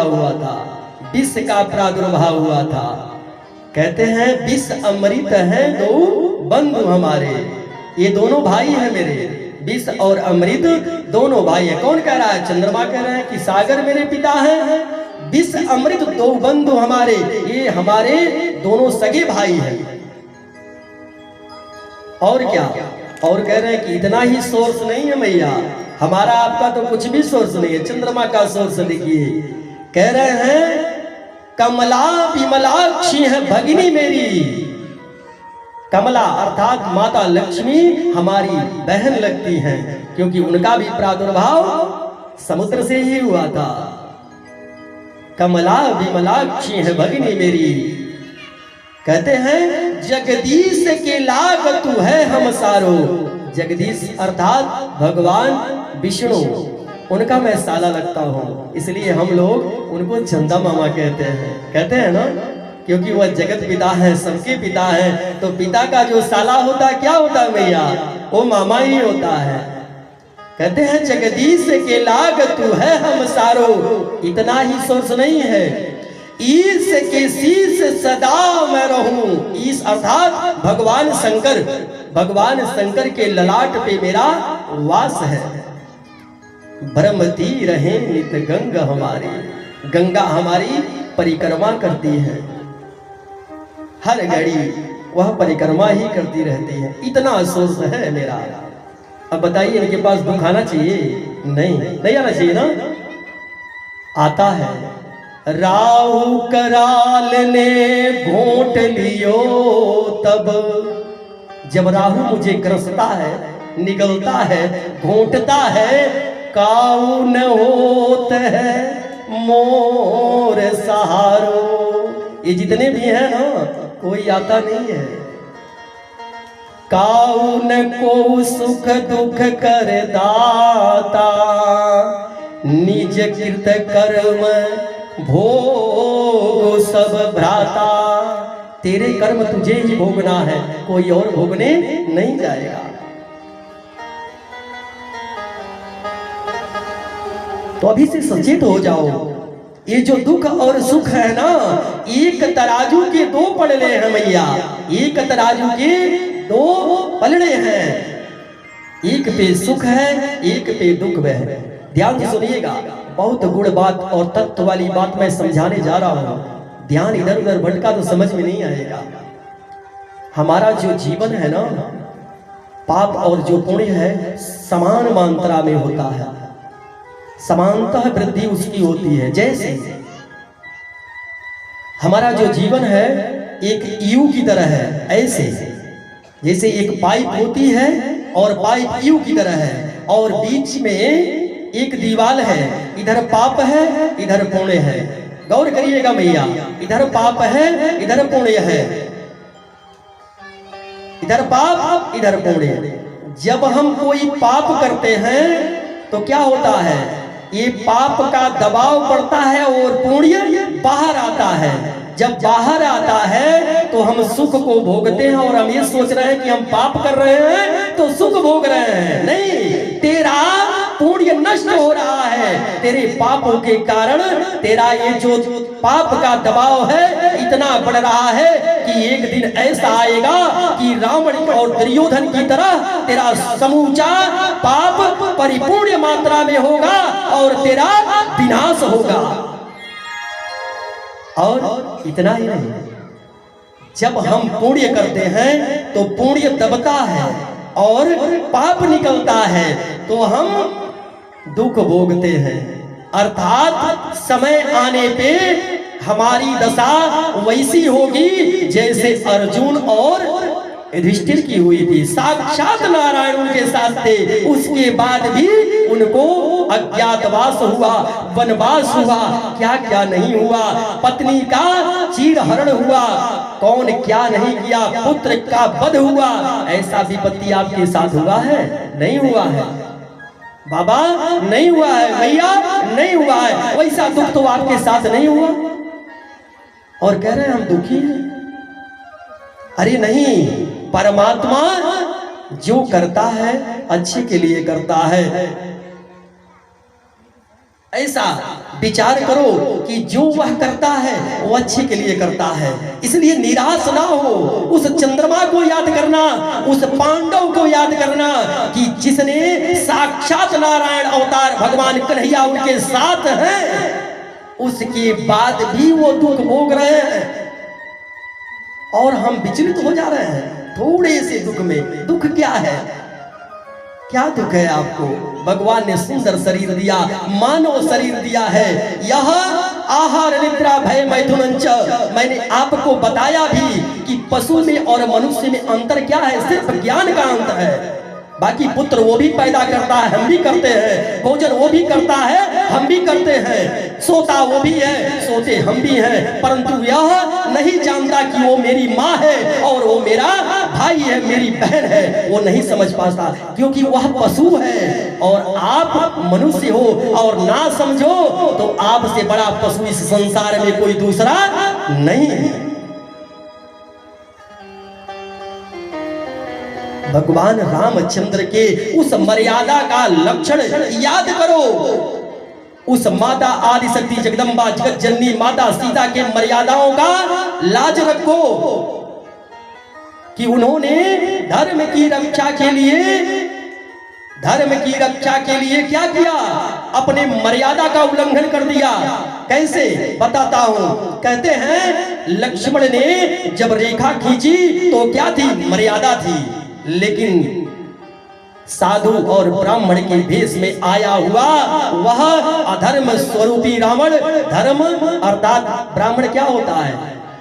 प्रादुर्भाव हुआ था, विष का प्रादुर्भाव हुआ था। कहते हैं विष अमृत है दो बंधु हमारे, ये दोनों भाई हैं मेरे, विष और अमृत दोनों भाई हैं। कौन कह रहा है? चंद्रमा कह रहे हैं कि सागर मेरे पिता हैं, विष अमृत दो बंधु हमारे, ये हमारे दोनों सगे भाई हैं। और क्या? और कह रहे हैं कि इतना ही सोर्स नहीं है मैया, हमारा आपका तो कुछ भी सोर्स नहीं है। चंद्रमा का सोर्स देखिए, कह रहे हैं कमला विमलाक्षी है भगिनी मेरी। कमला अर्थात माता लक्ष्मी हमारी बहन लगती हैं, क्योंकि उनका भी प्रादुर्भाव समुद्र से ही हुआ था। कमला विमलाक्षी है भगिनी मेरी। कहते हैं जगदीश के लाग तू है हम सारो। जगदीश अर्थात भगवान विष्णु, उनका मैं साला लगता हूँ, इसलिए हम लोग उनको चंदा मामा कहते हैं। कहते हैं ना, क्योंकि वह जगत पिता है, सबके पिता है। तो पिता का जो साला होता है क्या होता है मैया? वो मामा ही होता है। कहते हैं जगदीश के लाग तू है हम सारो। इतना ही सोर्स नहीं है, ईश के शीश सदा मैं रहूं। ईश अर्थात भगवान शंकर, भगवान शंकर के ललाट पे मेरा वास है। भ्रमती रहे नित गंगा हमारी, गंगा हमारी परिक्रमा करती है, हर घड़ी वह परिक्रमा ही करती रहती है। इतना सोर्स है मेरा। अब बताइए इनके पास दुख आना चाहिए? नहीं आना चाहिए ना। आता है राहु कराल ने घोंट लियो तब, जब राहु मुझे ग्रसता है, निगलता है, घोंटता है, काऊ न होत है मोर सहारो। ये जितने भी हैं ना, कोई आता नहीं है। काऊ न को सुख दुख कर दाता, निज कृत कर्म भोग सब भ्राता। तेरे कर्म तुझे ही भोगना है, कोई और भोगने नहीं जाएगा। तो अभी से सचेत हो जाओ। ये जो दुख और सुख है ना, एक तराजू के दो पलड़े हैं मैया, एक तराजू के दो पलड़े हैं। एक पे सुख है, एक पे दुख है। ध्यान से सुनिएगा, बहुत गुड़ बात और तत्व वाली बात मैं समझाने जा रहा हूं। ध्यान इधर उधर भटका तो समझ में नहीं आएगा। हमारा जो जीवन है ना, पाप और जो पुण्य है समान मात्रा में होता है, समानतः वृद्धि उसकी होती है। जैसे हमारा जो जीवन है एक यू की तरह है, ऐसे जैसे एक पाइप होती है और पाइप यू की तरह है, और बीच में एक दीवार है, इधर पाप है इधर पुण्य है। गौर करिएगा मैया, इधर पाप है इधर पुण्य है, इधर पाप इधर पुण्य। जब हम कोई पाप करते हैं तो क्या होता है? ये पाप का दबाव पड़ता है और पुण्य बाहर आता है। जब बाहर आता है तो हम सुख को भोगते हैं, और हम ये सोच रहे हैं कि हम पाप कर रहे हैं तो सुख भोग रहे हैं। नहीं, तेरा पुण्य नष्ट हो रहा है। तेरे पापों के कारण तेरा ये जो पाप का दबाव है इतना बढ़ रहा है कि एक दिन ऐसा आएगा कि रावण और दुर्योधन की तरह तेरा समूचा पाप परिपूर्ण मात्रा में होगा और तेरा विनाश होगा। और इतना ही नहीं, जब हम पुण्य करते हैं तो पुण्य दबता है और पाप निकलता है तो हम दुख भोगते हैं। अर्थात समय आने पे हमारी दशा वैसी होगी जैसे अर्जुन और युधिष्ठिर की हुई थी। साक्षात नारायण उनके साथ थे, उसके बाद भी उनको अज्ञातवास हुआ, वनवास हुआ, क्या क्या नहीं हुआ। पत्नी का चीरहरण हुआ, कौन क्या नहीं किया, पुत्र का वध हुआ। ऐसा विपत्ति आपके साथ हुआ है? नहीं हुआ है बाबा, नहीं हुआ है मैया, नहीं हुआ है। वैसा दुख तो आपके साथ नहीं हुआ और कह रहे हैं हम दुखी हैं। अरे नहीं, परमात्मा जो करता है अच्छे के लिए करता है। ऐसा विचार करो कि जो वह करता है वो अच्छे के लिए करता है। इसलिए निराश ना हो, उस चंद्रमा को याद करना, उस पांडव को याद करना कि जिसने साक्षात नारायण अवतार भगवान कन्हैया उनके साथ हैं, उसके बाद भी वो दुख भोग रहे हैं और हम विचलित हो जा रहे हैं थोड़े से दुख में। दुख क्या है? क्या दुख है आपको? भगवान ने सुंदर शरीर दिया, मानव शरीर दिया है। यह आहार निद्रा भय मैथुनंच, मैंने आपको बताया भी कि पशु में और मनुष्य में अंतर क्या है, सिर्फ ज्ञान का अंतर है। बाकी पुत्र वो भी पैदा करता है, हम भी करते हैं, भोजन वो भी करता है, हम भी करते हैं, सोता वो भी है, सोते हम भी हैं, परंतु यह नहीं जानता कि वो मेरी माँ है और वो मेरा भाई है, मेरी बहन है। वो नहीं समझ पाता क्योंकि वह पशु है और आप मनुष्य हो, और ना समझो तो आपसे बड़ा पशु इस संसार में कोई दूसरा नहीं है। भगवान रामचंद्र के उस मर्यादा का लक्षण याद करो। उस माता आदि शक्ति जगदम्बा जगत जननी माता सीता के मर्यादाओं का लाज रखो कि उन्होंने धर्म की रक्षा के लिए क्या किया? अपने मर्यादा का उल्लंघन कर दिया। कैसे? बताता हूं। कहते हैं लक्ष्मण ने जब रेखा खींची तो क्या थी? मर्यादा थी। लेकिन साधु और ब्राह्मण के भेष में आया हुआ वह अधर्म स्वरूपी रावण, धर्म अर्थात ब्राह्मण क्या होता है,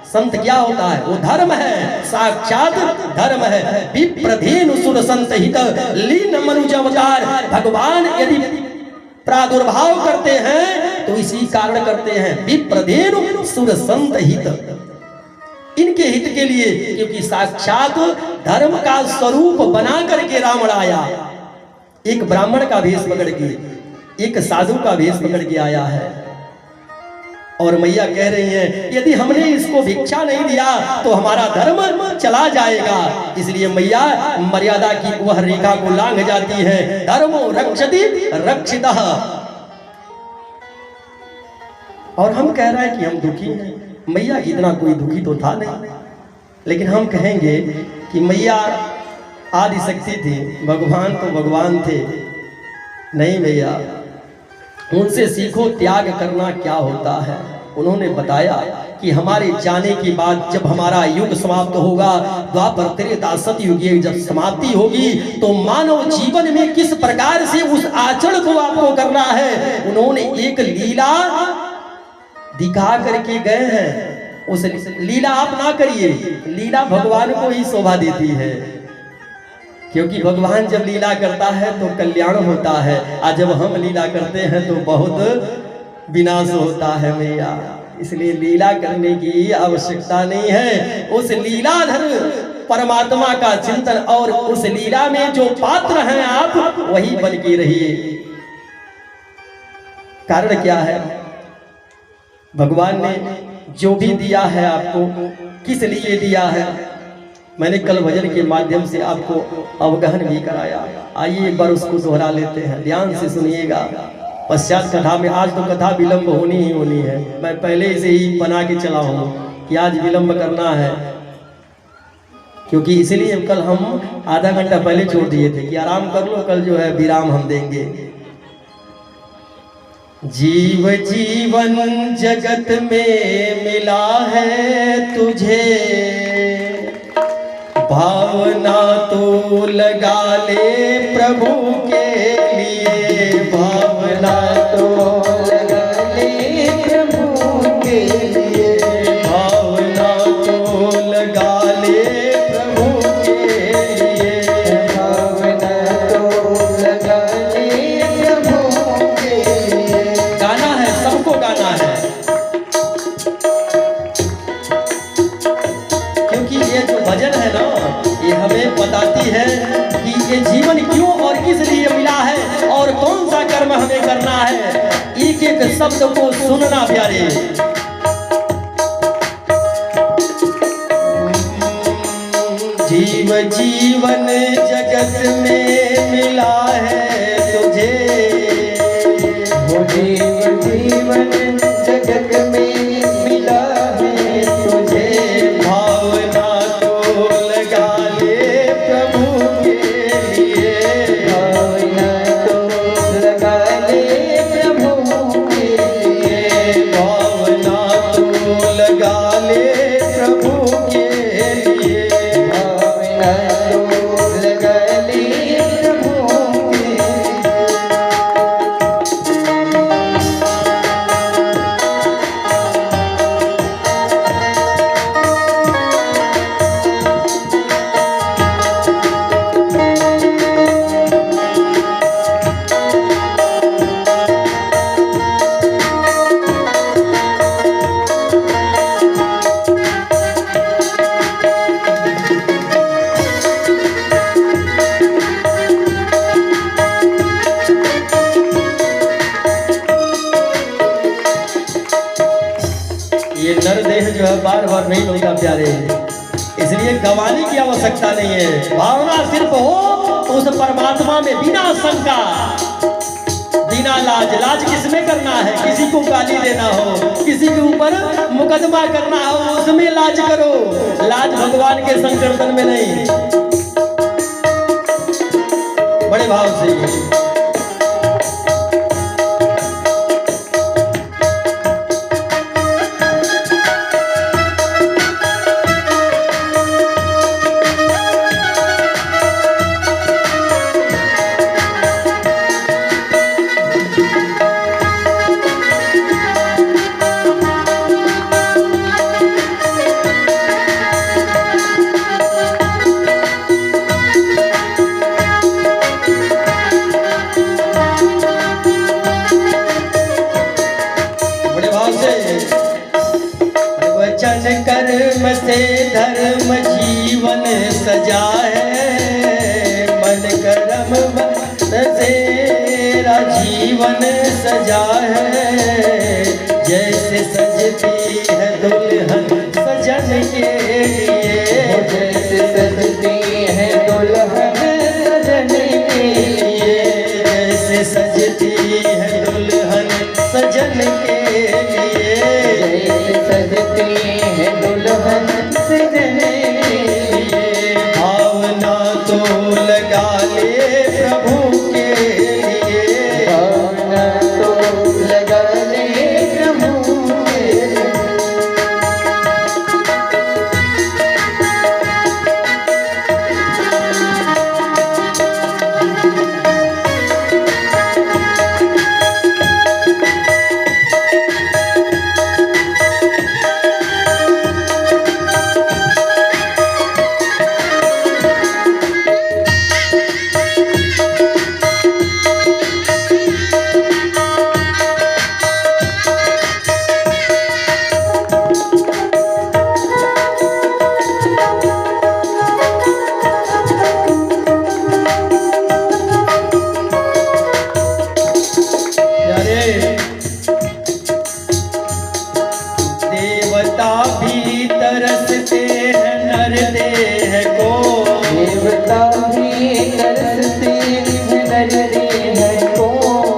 संत क्या होता है? वो धर्म है, साक्षात धर्म है। विप्रधेनु सुर संत हित लीन मनुज अवतार। भगवान यदि प्रादुर्भाव करते हैं तो इसी कारण करते हैं, विप्रधेनु सुर संत हित, इनके हित के लिए, क्योंकि साक्षात धर्म का स्वरूप बना करके रावण आया। एक ब्राह्मण का भेष पकड़ के, एक साधु का भेष पकड़ के आया है। और मैया कह रही हैं यदि हमने इसको भिक्षा नहीं दिया तो हमारा धर्म चला जाएगा। इसलिए मैया मर्यादा की वह रेखा को लांघ जाती है। धर्मो रक्षति रक्षितः। और हम कह रहे हैं कि हम दुखी हैं। मैया इतना कोई दुखी तो था नहीं, लेकिन हम कहेंगे कि मैया आदि शक्ति थी, भगवान तो भगवान थे। नहीं भैया, उनसे सीखो त्याग करना क्या होता है। उन्होंने बताया कि हमारे जाने के बाद जब हमारा युग समाप्त होगा, द्वापर त्रेता सतयुग जब समाप्ति होगी, तो मानव जीवन में किस प्रकार से उस आचरण को आपको करना है, उन्होंने एक लीला दिखा करके गए हैं। उस लीला आप ना करिए, लीला भगवान को ही शोभा देती है, क्योंकि भगवान जब लीला करता है तो कल्याण होता है, और जब हम लीला करते हैं तो बहुत विनाश होता है मैया। इसलिए लीला करने की आवश्यकता नहीं है। उस लीलाधर परमात्मा का चिंतन और उस लीला में जो पात्र हैं आप, वही बन के रहिए। कारण क्या है? भगवान ने जो भी दिया है आपको, किस लिए दिया है, मैंने कल भजन के माध्यम से आपको अवगहन भी कराया। आइए एक बार उसको दोहरा लेते हैं, ध्यान से सुनिएगा। पश्चात कथा में आज तो कथा विलंब होनी ही होनी है। मैं पहले से ही बना के चला हूँ कि आज विलंब करना है, क्योंकि इसलिए कल हम आधा घंटा पहले छोड़ दिए थे कि आराम कर लो, कल जो है विराम हम देंगे। जीव जीवन जगत में मिला है तुझे, भावना तो लगा ले प्रभु के लिए, भावना तो लगा ले प्रभु के लिए, भावना तो लगा ले प्रभु के लिए, भावना तो लगा ले प्रभु के लिए। गाना है, सबको गाना है, क्योंकि ये जो भजन है ना, ये हमें बताती है कि ये जीवन क्यों और किस लिए मिला है और कौन सा कर्म हमें करना है। एक एक शब्द को सुनना प्यारे। जीव जीवन जगत में मिला है तुझे, वो जीवन ये नर देह जो है बार बार नहीं मिलता प्यारे, इसलिए गंवाने की आवश्यकता नहीं है। भावना सिर्फ हो तो उस परमात्मा में बिना शंका, बिना लाज। लाज किसमें करना है? किसी को गाली देना हो, किसी के ऊपर मुकदमा करना हो, उसमें लाज करो। लाज भगवान के संकीर्तन में नहीं। बड़े भाव से वचन कर्म से धर्म जीवन सजा है, मन कर्म से जीवन सजा है। जैसे सजती है दुल्हन सजन के लिए, जैसे सजती है दुल्हन सजन के लिए, जैसे सजती है दुल्हन सजन के लिए, जैसे सजती है दुल्हन सजन के लिए। भावना तो लगा ले प्रभु के लिए, भावना तो लगा ले प्रभु के लिए। देवता भी तरसते हैं नर देह को, देवता भी तरसते हैं नर देह को।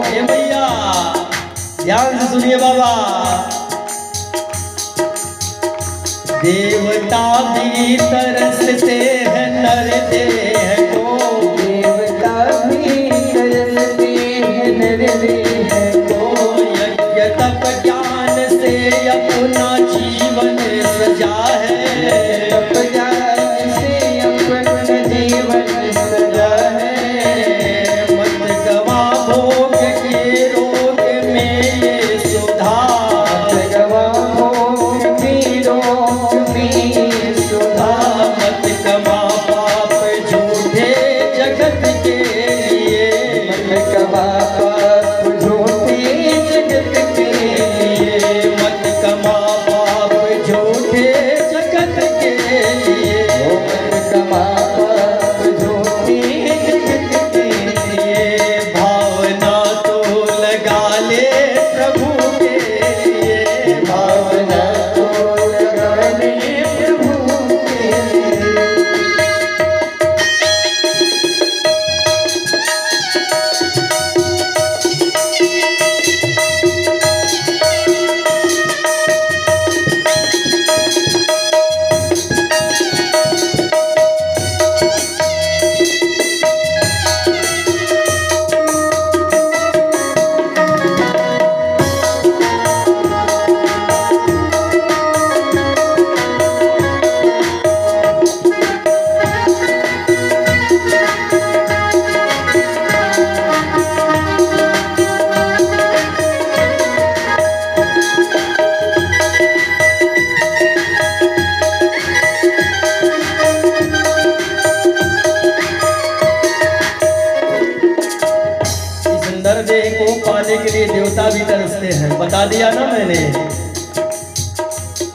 हे भैया ध्यान से सुनिए बाबा। देवता भी तरसते हैं नर देह को, देवता भी तरसते हैं नर देह को। यज्ञ तप ज्ञान से अपना जीवन सजा है, तप ज्ञान से अपना जीवन सजा है। मत गवा भोग के रोग में ये सुधार, गवा भोग में रोग में सुधार। मत गवा पाप झूठे जगत के लिए, मत गवा पाप झूठे जगत के लिए। मत कमा पाप झूठे जगत के लिए, मत गवा पाप झूठे जगत के लिए। भावना तो लगा ले प्रभु के लिए, भावना तो लगा ले प्रभु के लिए। पाने के लिए देवता भी तरसते हैं। बता दिया ना मैंने,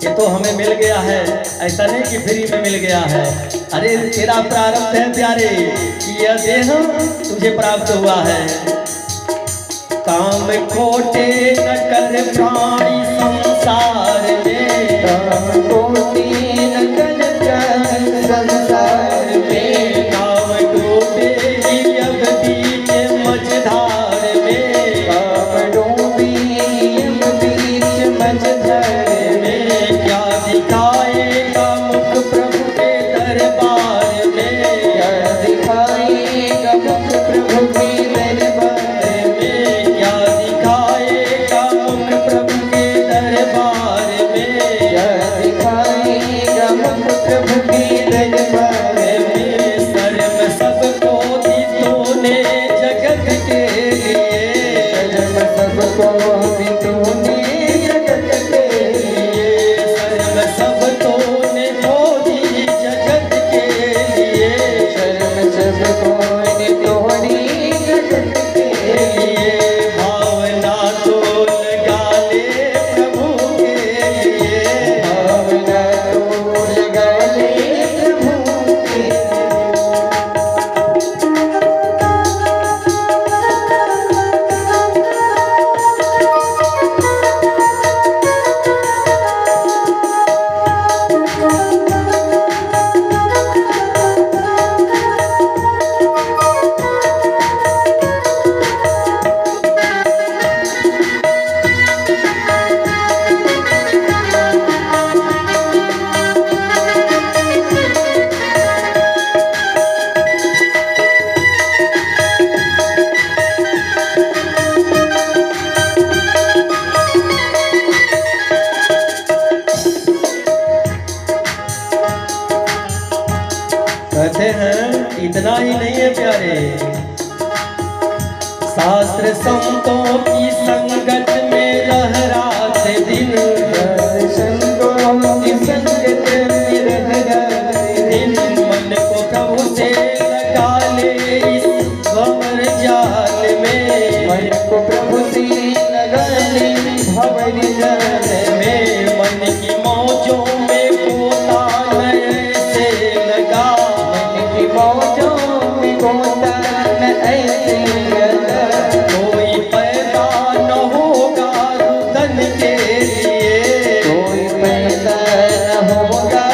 ये तो हमें मिल गया है, ऐसा नहीं कि फ्री में मिल गया है। अरे तेरा प्रारब्ध है प्यारे कि यह देह तुझे प्राप्त हुआ है। काम खोटे न कर प्राणी संसार में, हर संतों की संगत में रह रात दिन, हर संतों की संगत में रह रात दिन। मन को प्रभु से लगा ले इस भंवर जाल में, मन को प्रभु से लगा ले भंवर जाल में। मन की मौजों में गोता नए से लगा, मन की मौजों में गोता न ऐसे लगा। कोई पैदा न होगा रुदन के लिए, कोई पैदा न होगा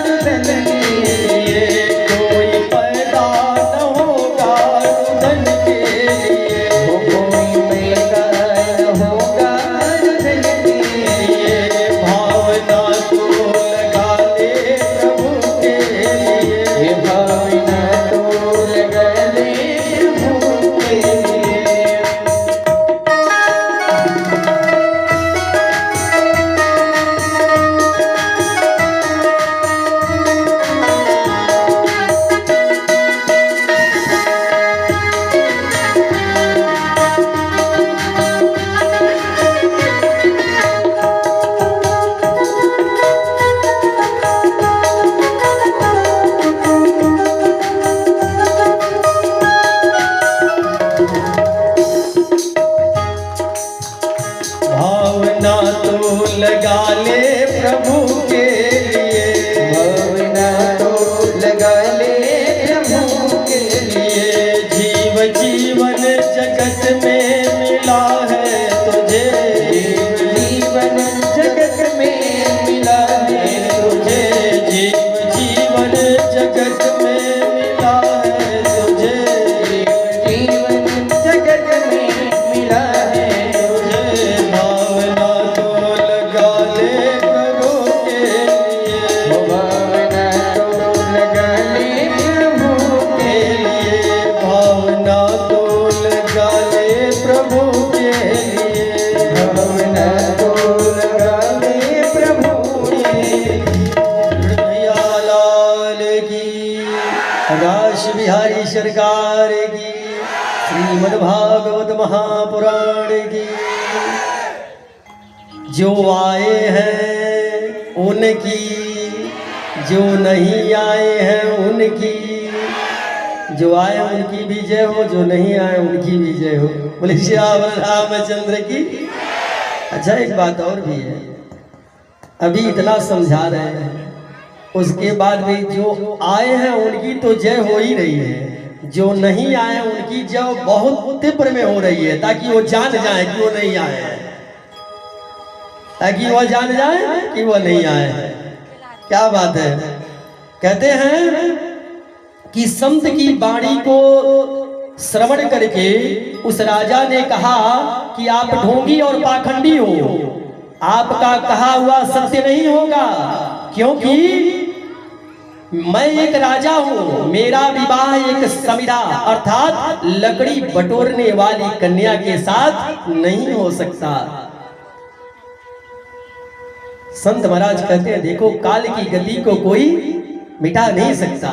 रुदन के लिए। कोई पैदा न होगा रुदन के लिए, कोई पैदा न होगा रुदन के लिए। भावना तो लगा ले प्रभु के लिए, ये भावना तो लगा ले प्रभु के लिए। भावना तो लगा ले प्रभु के लिए, भावना तो लगा ले प्रभु के लिए। जीव जीवन जगत में मिला है तुझे, जीवन जगत में मिला है तुझे। जीव जीवन जगत में मिला है तुझे, जीवन जगत में मिला है तुझे। भावना तो लगा ले प्रभु के लिए, भावना तो लगा ले प्रभु के लिए। भावना तो लगा ले प्रभु के लिए, भावना तो लगा ले प्रभु के लिए। लाल की, राश बिहारी सरकार की, श्रीमद् भागवत महापुराण की। जो आए हैं उनकी, जो नहीं आए हैं उनकी, जो आए उनकी भी जय हो, जो नहीं आए उनकी भी जय हो। बोले श्यावर रामचंद्र की। अच्छा, एक बात और भी है, अभी इतना समझा रहे हैं, उसके बाद भी जो आए हैं उनकी तो जय हो ही रही है, जो नहीं आए उनकी जय बहुत तीव्र में हो रही है, ताकि वो जान जाए कि वो नहीं आए हैं, ताकि वो जान जाए कि वो नहीं आए हैं। क्या बात है। कहते हैं कि संत की वाणी को श्रवण करके उस राजा ने कहा कि आप ढोंगी और पाखंडी हो, आपका कहा हुआ सत्य नहीं होगा, क्योंकि मैं एक राजा हूं, मेरा विवाह एक समिधा अर्थात लकड़ी बटोरने वाली कन्या के साथ नहीं हो सकता। संत महाराज कहते हैं, देखो काल की गति को कोई मिटा नहीं सकता,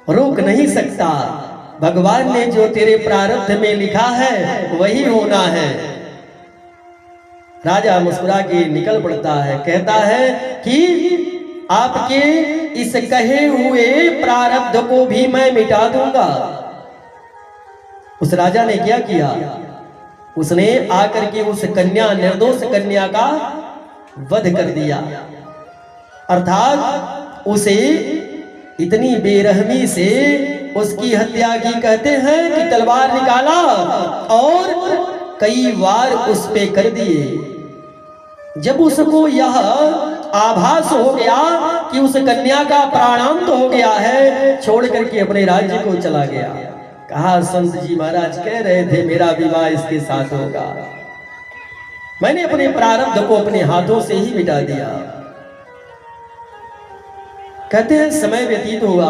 रोक नहीं सकता। भगवान ने जो तेरे प्रारब्ध में लिखा है वही होना है। राजा मुस्कुरा के निकल पड़ता है, कहता है कि आपके इस कहे हुए प्रारब्ध को भी मैं मिटा दूंगा। उस राजा ने क्या किया, उसने आकर के उस कन्या, निर्दोष कन्या का वध कर दिया, अर्थात उसे इतनी बेरहमी से उसकी हत्या की। कहते हैं कि तलवार निकाला और कई वार उस पे कर दिए। जब उसको यह आभास हो गया कि उस कन्या का प्राणांत हो गया है, छोड़ करके अपने राज्य को चला गया। कहा, संत जी महाराज कह रहे थे मेरा विवाह इसके साथ होगा, मैंने अपने प्रारब्ध को अपने हाथों से ही मिटा दिया। कहते हैं समय व्यतीत हुआ,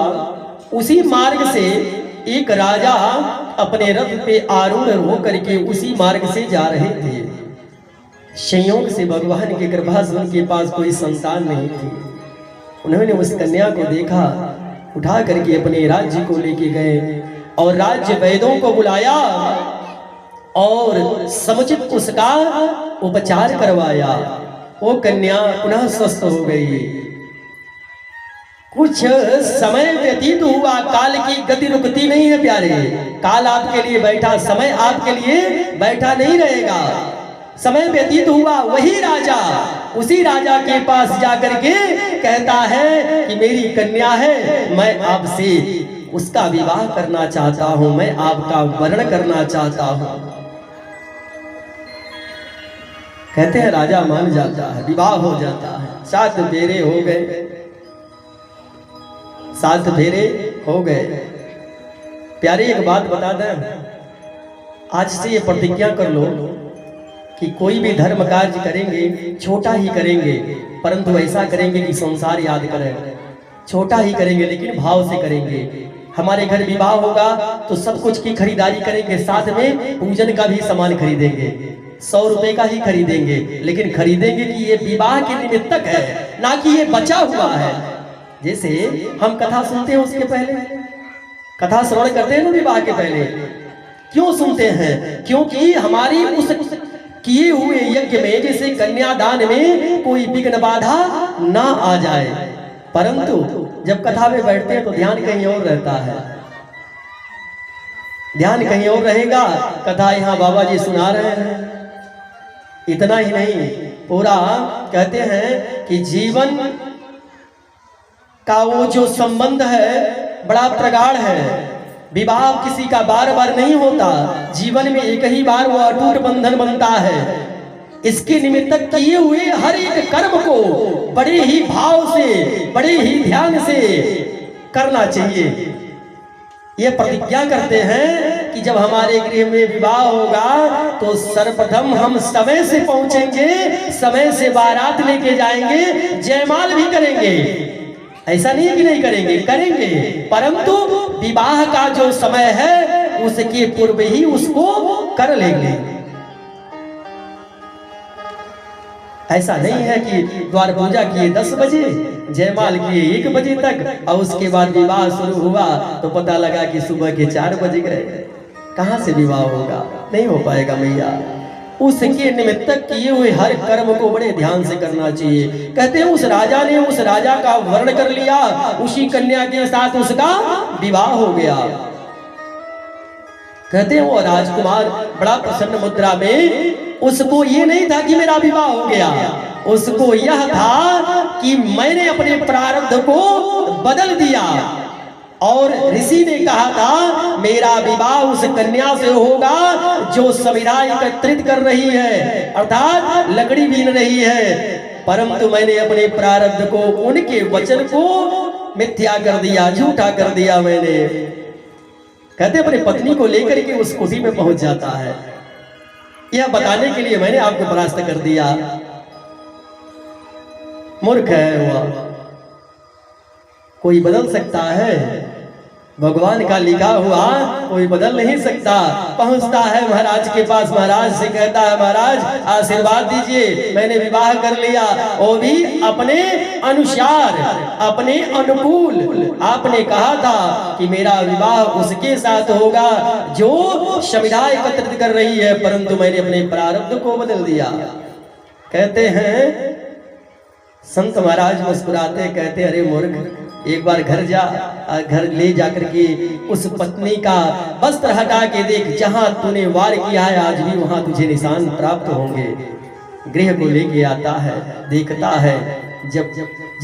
उसी मार्ग से एक राजा अपने रथ पे आरूढ़ होकर के उसी मार्ग से जा रहे थे। संयोग से भगवान की कृपा से उनके पास कोई संतान नहीं थी। उन्होंने उस कन्या को देखा, उठा करके अपने राज्य को लेके गए और राज्य वैदों को बुलाया और समुचित उसका उपचार करवाया। वो कन्या पुनः स्वस्थ हो गई। कुछ समय व्यतीत हुआ, काल की गति रुकती नहीं है प्यारे। काल आपके लिए बैठा, समय आपके लिए बैठा नहीं रहेगा। समय व्यतीत हुआ, वही राजा उसी राजा के पास जाकर के कहता है कि मेरी कन्या है, मैं आपसे उसका विवाह करना चाहता हूं, मैं आपका वर्ण करना चाहता हूं। कहते हैं राजा मान जाता है, विवाह हो जाता है। 7 फेरे हो गए, 7 फेरे हो गए। प्यारे एक बात बता दें, आज से ये प्रतिज्ञा कर लो कि कोई भी धर्म कार्य करेंगे छोटा ही करेंगे, परंतु ऐसा करेंगे कि संसार याद करें। छोटा ही करेंगे लेकिन भाव से करेंगे। हमारे घर विवाह होगा तो सब कुछ की खरीदारी करेंगे, साथ में पूजन का भी सामान खरीदेंगे। 100 रुपए का ही खरीदेंगे, लेकिन खरीदेंगे कि ये विवाह के निमित्तक है, ना कि ये बचा हुआ है। जैसे हम कथा सुनते हैं, उसके पहले कथा श्रवण करते हैं ना, विवाह के पहले क्यों सुनते हैं? क्योंकि हमारी उस किए हुए यज्ञ में, जैसे कन्यादान में, कोई विघ्न बाधा ना आ जाए। परंतु जब कथा में बैठते हैं तो ध्यान कहीं और रहता है, ध्यान कहीं और रहेगा। कथा यहाँ बाबा जी सुना रहे हैं। इतना ही नहीं, पूरा कहते हैं कि जीवन का वो जो संबंध है बड़ा प्रगाढ़ है। विवाह किसी का बार बार नहीं होता, जीवन में एक ही बार वो अटूट बंधन बनता है। इसके निमित्त किए हुए हर एक कर्म को बड़े ही भाव से, बड़े ही ध्यान से करना चाहिए। ये प्रतिज्ञा करते हैं कि जब हमारे गृह में विवाह होगा तो सर्वप्रथम हम समय से पहुंचेंगे, समय से बारात लेके जाएंगे, जयमाल भी करेंगे। ऐसा नहीं कि नहीं करेंगे, करेंगे, परंतु विवाह का जो समय है उसके पूर्व ही उसको कर लेंगे। ऐसा नहीं है कि द्वार पूजा किए 10 बजे, जयमाल किए 1 बजे तक, और उसके बाद विवाह शुरू हुआ तो पता लगा कि सुबह के 4 बज गए। कहां से विवाह होगा? नहीं हो पाएगा मैया। उसके निमित्त किए हुए हर कर्म को बड़े ध्यान से करना चाहिए। कहते हैं उस राजा ने उस राजा का वर्ण कर लिया, उसी कन्या के साथ उसका विवाह हो गया। कहते हैं वो राजकुमार बड़ा प्रसन्न मुद्रा में, उसको ये नहीं था कि मेरा विवाह हो गया, उसको यह था कि मैंने अपने प्रारब्ध को बदल दिया। और ऋषि ने कहा था मेरा विवाह उस कन्या से होगा जो समिधा एकत्रित कर रही है, अर्थात लकड़ी बीन रही है, परंतु मैंने अपने प्रारब्ध को, उनके वचन को मिथ्या कर दिया, झूठा कर दिया मैंने। कहते अपनी पत्नी को लेकर के उस कुटी में पहुंच जाता है। यह बताने के लिए मैंने आपको परास्त कर दिया। मूर्ख है वह, कोई बदल सकता है? भगवान का लिखा हुआ कोई बदल नहीं सकता। पहुंचता है महाराज के पास, महाराज से कहता है महाराज आशीर्वाद दीजिए, मैंने विवाह कर लिया, वो भी अपने अनुसार, अपने अनुकूल। आपने कहा था कि मेरा विवाह उसके साथ होगा जो समिधा एकत्रित कर रही है, परंतु मैंने अपने प्रारब्ध को बदल दिया। कहते हैं संत महाराज मुस्कुराते, कहते अरे मूर्ख, एक बार घर जा, घर ले जाकर के उस पत्नी का वस्त्र हटा के देख, जहां तूने वार किया है आज भी वहां तुझे निशान प्राप्त होंगे। गृह को लेके आता है, देखता है, जब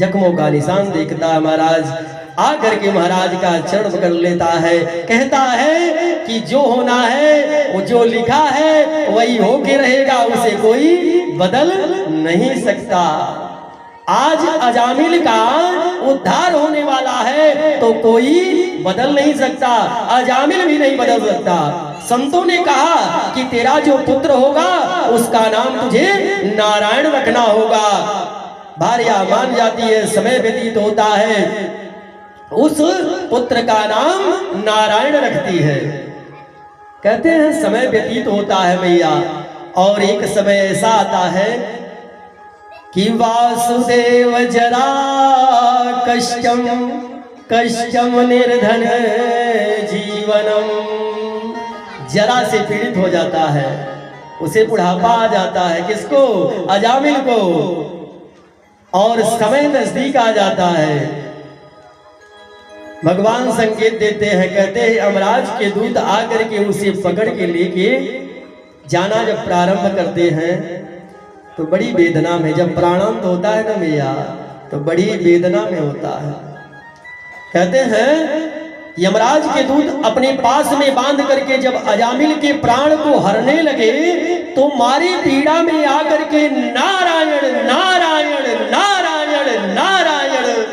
जख्मों का निशान देखता है महाराज, आकर के महाराज का चरण पकड़ लेता है, कहता है कि जो होना है वो जो लिखा है वही होके रहेगा, उसे कोई बदल नहीं सकता। आज अजामिल का उद्धार होने वाला है तो कोई बदल नहीं सकता, अजामिल भी नहीं बदल सकता। संतों ने कहा कि तेरा जो पुत्र होगा उसका नाम तुझे नारायण रखना होगा। भार्या मान जाती है, समय व्यतीत होता है, उस पुत्र का नाम नारायण रखती है। कहते हैं समय व्यतीत होता है मैया, और एक समय ऐसा आता है कि वासुदेव जरा कष्टम कष्टम निर्धन जीवनम जरा से पीड़ित हो जाता है, उसे बुढ़ापा आ जाता है। किसको? अजामिल को। और समय नजदीक आ जाता है। भगवान संकेत देते हैं, कहते हैं यमराज के दूत आकर के उसे पकड़ के लेके जाना जब प्रारंभ करते हैं तो बड़ी वेदना में, जब प्राणांत होता है ना भैया, तो बड़ी वेदना में होता है। कहते हैं यमराज के दूत अपने पास में बांध करके जब अजामिल के प्राण को हरने लगे तो मारी पीड़ा में आकर के नारायण नारायण नारायण नारायण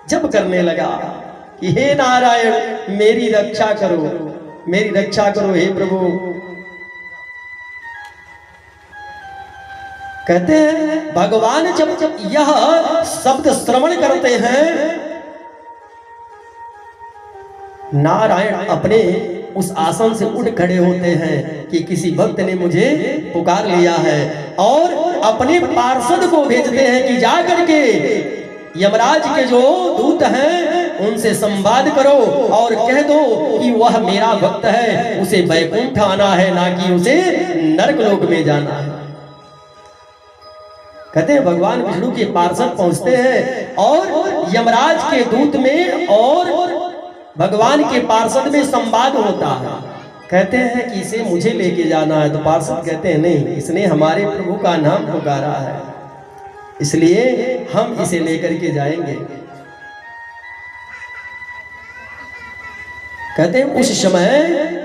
जब करने लगा कि हे नारायण मेरी रक्षा करो, मेरी रक्षा करो हे प्रभु। कहते हैं भगवान जब जब यह शब्द श्रवण करते हैं, नारायण अपने उस आसन से उठ खड़े होते हैं कि किसी भक्त ने मुझे पुकार लिया है, और अपने पार्षद को भेजते हैं कि जा करके यमराज के जो दूत हैं उनसे संवाद करो और कह दो कि वह मेरा भक्त है, उसे वैकुंठ आना है, ना कि उसे नरक लोक में जाना है। कहते हैं भगवान विष्णु के पार्षद पहुंचते हैं और यमराज के दूत में और भगवान के पार्षद में संवाद होता है। कहते हैं कि इसे मुझे लेके जाना है, तो पार्षद कहते हैं नहीं, इसने हमारे प्रभु का नाम पुकारा है, इसलिए हम इसे लेकर के जाएंगे। कहते हैं उस समय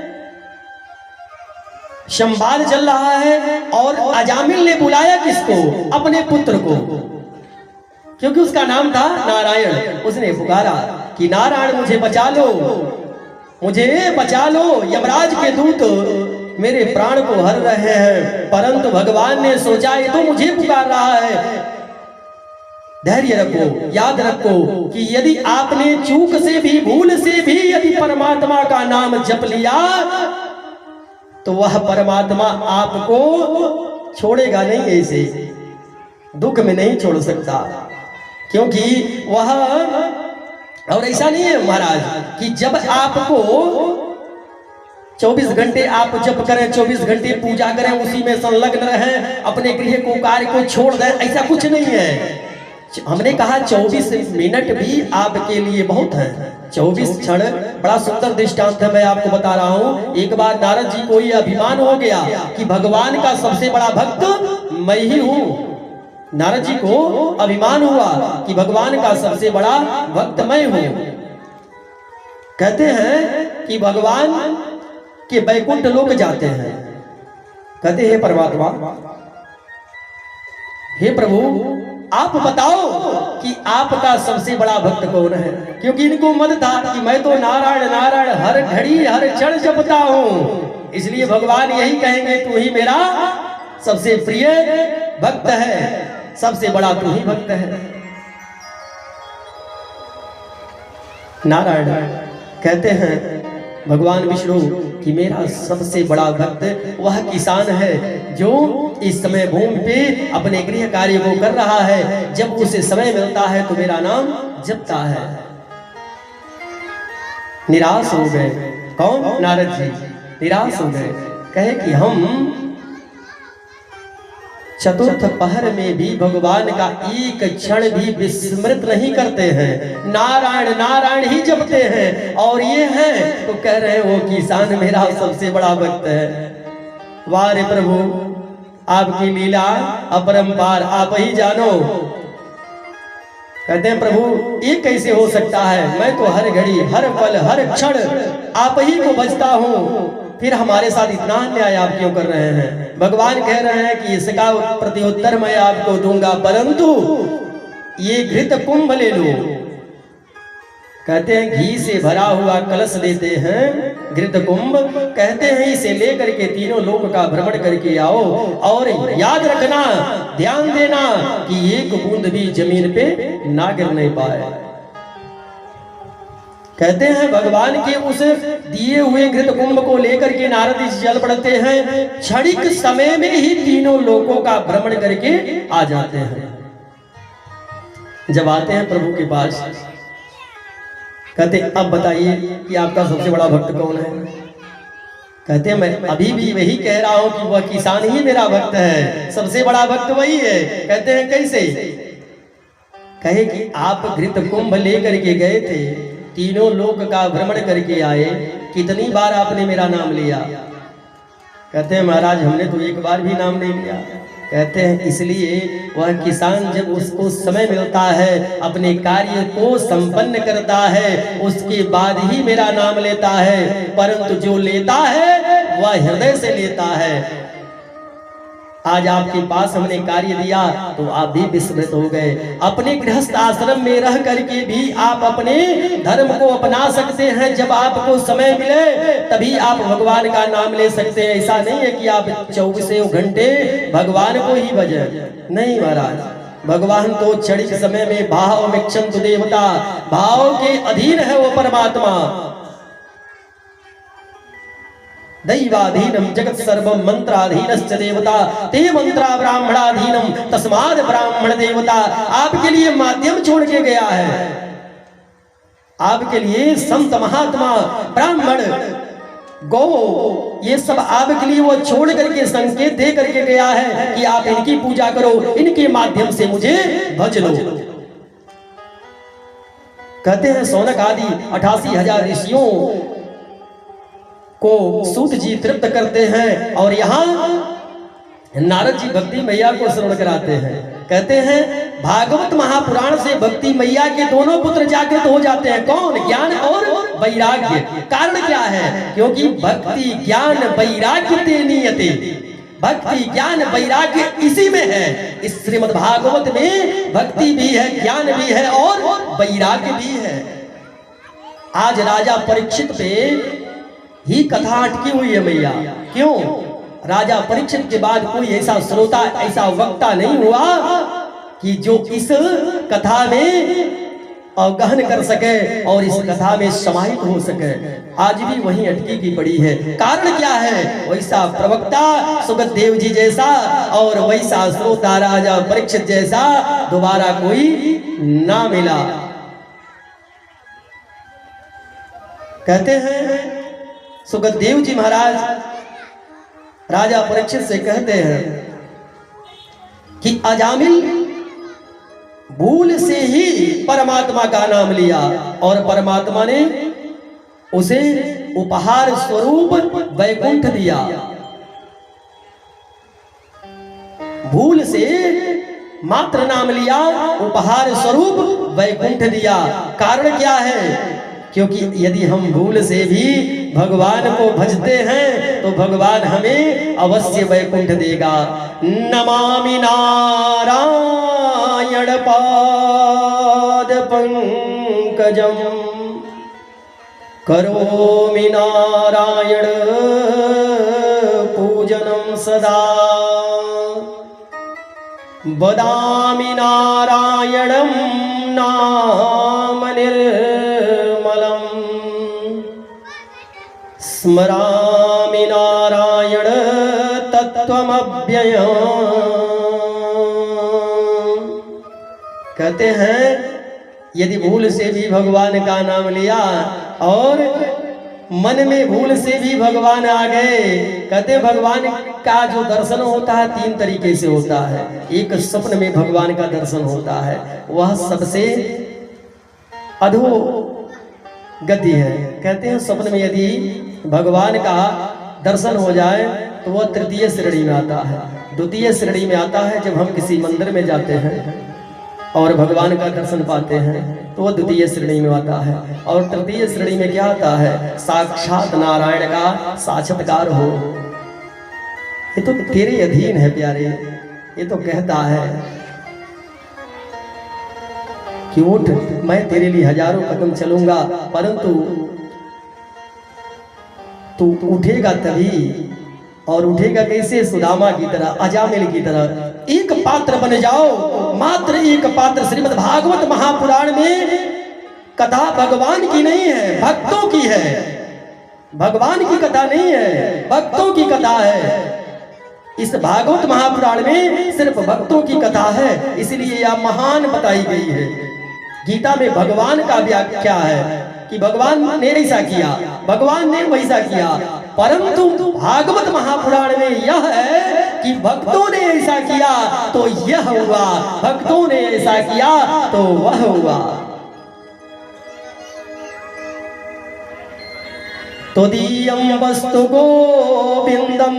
संवाद चल रहा है और अजामिल ने बुलाया किसको? अपने पुत्र को, क्योंकि उसका नाम था नारायण। उसने पुकारा कि नारायण मुझे बचा लो, मुझे बचा लो, यमराज के दूत मेरे प्राण को हर रहे हैं। परंतु भगवान ने सोचा ये तो मुझे पुकार रहा है। धैर्य रखो, याद रखो कि यदि आपने चूक से भी, भूल से भी यदि परमात्मा का नाम जप लिया तो वह परमात्मा आपको छोड़ेगा नहीं, ऐसे दुख में नहीं छोड़ सकता, क्योंकि वह, और ऐसा नहीं है महाराज कि जब आपको 24 घंटे आप जप करें, 24 घंटे पूजा करें, उसी में संलग्न रहें, अपने गृह को कार्य को छोड़ दें, ऐसा कुछ नहीं है। हमने कहा 24 मिनट भी आपके लिए बहुत है। 24 क्षण बड़ा सुंदर दृष्टांत है, मैं आपको बता रहा हूं। एक बार नारद जी को ये अभिमान हो गया कि भगवान का सबसे बड़ा भक्त मैं ही हूं। नारद जी को अभिमान हुआ कि भगवान का सबसे बड़ा भक्त मैं हूं। कहते हैं कि भगवान के वैकुंठ लोक जाते हैं। कहते हैं परमात्मा, हे प्रभु आप बताओ कि आपका सबसे बड़ा भक्त कौन है, क्योंकि इनको मत था कि मैं तो नारायण नारायण हर घड़ी हर क्षण जपता हूं, इसलिए भगवान यही कहेंगे तू ही मेरा सबसे प्रिय भक्त है, सबसे बड़ा तू ही भक्त है। नारायण कहते हैं भगवान विष्णु कि मेरा सबसे बड़ा भक्त वह किसान है जो इस समय भूमि पे अपने गृह कार्य को कर रहा है, जब उसे समय मिलता है तो मेरा नाम जपता है। निराश हो गए कौन? नारद जी निराश हो गए, कहे कि हम चतुर्थ पहर में भी भगवान का एक क्षण भी विस्मृत नहीं करते हैं, नारायण नारायण ही जपते हैं, और ये है तो कह रहे हैं वो किसान मेरा सबसे बड़ा भक्त है। वाह रे प्रभु, आपकी लीला अपरंपार, आप ही जानो। कहते हैं प्रभु ये कैसे हो सकता है, मैं तो हर घड़ी हर पल हर क्षण आप ही को बजता हूँ, फिर हमारे साथ इतना अन्याय आप क्यों कर रहे हैं? भगवान कह रहे हैं कि इसका प्रत्युत्तर मैं आपको दूंगा, परंतु ये घृत कुंभ ले लो। कहते हैं घी से भरा हुआ कलश देते हैं घृत कुंभ, कहते हैं इसे लेकर के तीनों लोक का भ्रमण करके आओ, और याद रखना, ध्यान देना कि एक बूंद भी जमीन पे ना गिरने पाए। कहते हैं भगवान के उस दिए हुए घृत कुंभ को लेकर के नारद जी चल पड़ते हैं, क्षणिक समय में ही तीनों लोकों का भ्रमण करके आ जाते हैं। जब आते हैं प्रभु के पास, कहते अब बताइए कि आपका सबसे बड़ा भक्त कौन है? कहते हैं मैं अभी भी वही कह रहा हूं कि वह किसान ही मेरा भक्त है, सबसे बड़ा भक्त वही है। कहते हैं कैसे? कहे कि आप घृत कुंभ लेकर के गए थे, तीनों लोक का भ्रमण करके आए, कितनी बार आपने मेरा नाम लिया? कहते हैं महाराज हमने तो एक बार भी नाम नहीं लिया। कहते हैं इसलिए वह किसान जब उसको समय मिलता है अपने कार्य को संपन्न करता है, उसके बाद ही मेरा नाम लेता है, परंतु जो लेता है वह हृदय से लेता है। आज आपके पास हमने कार्य दिया तो आप भी विस्मृत हो गए। अपने गृहस्थ आश्रम में रह करके भी आप अपने धर्म को अपना सकते हैं। जब आपको समय मिले तभी आप भगवान का नाम ले सकते हैं। ऐसा नहीं है कि आप 24 घंटे भगवान को ही भजे, नहीं महाराज। भगवान तो क्षणिक समय में भाव मिक्षन्तु देवता, भाव के अधीन है वो परमात्मा। दैवाधीनम जगत सर्वम मंत्राधीनश्च देवता ते मंत्रा ब्राह्मणाधीनम तस्माद् ब्राह्मण देवता। आपके लिए माध्यम छोड़ के गया है, आपके लिए संत महात्मा ब्राह्मण गौ ये सब आपके लिए वो छोड़ करके संकेत दे करके गया है कि आप इनकी पूजा करो, इनके माध्यम से मुझे भज लो। कहते हैं सौनक आदि 88,000 ऋषियों को सूत जी तृप्त करते हैं और यहाँ नारद जी भक्ति मैया को श्रवण कराते हैं। कहते हैं भागवत महापुराण से भक्ति मैया के दोनों पुत्र जागृत हो जाते हैं। कौन? ज्ञान और वैराग्य। कारण क्या है? क्योंकि भक्ति ज्ञान वैराग्य ते नियते। भक्ति ज्ञान वैराग्य इसी में है। इस श्रीमद् भागवत में भक्ति भी है, ज्ञान भी है और वैराग्य भी है। आज राजा परीक्षित पे ही कथा अटकी हुई है मैया। क्यों? राजा परीक्षित के बाद कोई ऐसा श्रोता, ऐसा वक्ता नहीं हुआ कि जो इस कथा में अवगहन कर सके और इस कथा में समाहित हो सके। आज भी वही अटकी की पड़ी है। कारण क्या है? वैसा प्रवक्ता सुगतदेव जी जैसा और वैसा श्रोता राजा परीक्षित जैसा दोबारा कोई ना मिला। कहते हैं सुगतदेव जी महाराज राजा परीक्षित से कहते हैं कि अजामिल भूल से ही परमात्मा का नाम लिया और परमात्मा ने उसे उपहार स्वरूप वैकुंठ दिया। भूल से मात्र नाम लिया, उपहार स्वरूप वैकुंठ दिया। कारण क्या है? क्योंकि यदि हम भूल से भी भगवान को भजते हैं तो भगवान हमें अवश्य वैकुंठ देगा। नमामि नारायण पाद पंकजम करोमि नारायण पूजनम सदा वदामि नारायणं नाम निर्मलम् स्मरामि नारायण तत्त्वमव्ययम्। कहते हैं यदि भूल से भी भगवान का नाम लिया और मन में भूल से भी भगवान आ गए। कहते भगवान का जो दर्शन होता है 3 तरीके से होता है। एक स्वप्न में भगवान का दर्शन होता है, वह सबसे अधो गति है। कहते हैं स्वप्न में यदि भगवान का दर्शन हो जाए तो वह तृतीय श्रेणी में आता है। द्वितीय श्रेणी में आता है जब हम किसी मंदिर में जाते हैं और भगवान का दर्शन पाते हैं तो वह द्वितीय श्रेणी में आता है। और तृतीय श्रेणी में क्या आता है? साक्षात नारायण का साक्षात्कार हो। ये तो तेरे अधीन है प्यारे। ये तो कहता है कि उठ, मैं तेरे लिए हजारों कदम चलूंगा, परंतु तू उठेगा तभी। और उठेगा कैसे? सुदामा की तरह, अजामिल की तरह। एक पात्र बन जाओ, मात्र एक पात्र। श्रीमद् भागवत महापुराण में कथा भगवान की नहीं है, भक्तों की है। भगवान की कथा नहीं है, भक्तों की कथा है। इस भागवत महापुराण में सिर्फ भक्तों की कथा है, इसलिए यह महान बताई गई है। गीता में भगवान का व्याख्या है कि भगवान ने ऐसा किया, भगवान ने वैसा किया, परंतु भागवत महापुराण में यह है कि भक्तों ने ऐसा किया तो यह हुआ, भक्तों ने ऐसा किया तो वह हुआ। तोदीयं वस्तु गोविंदम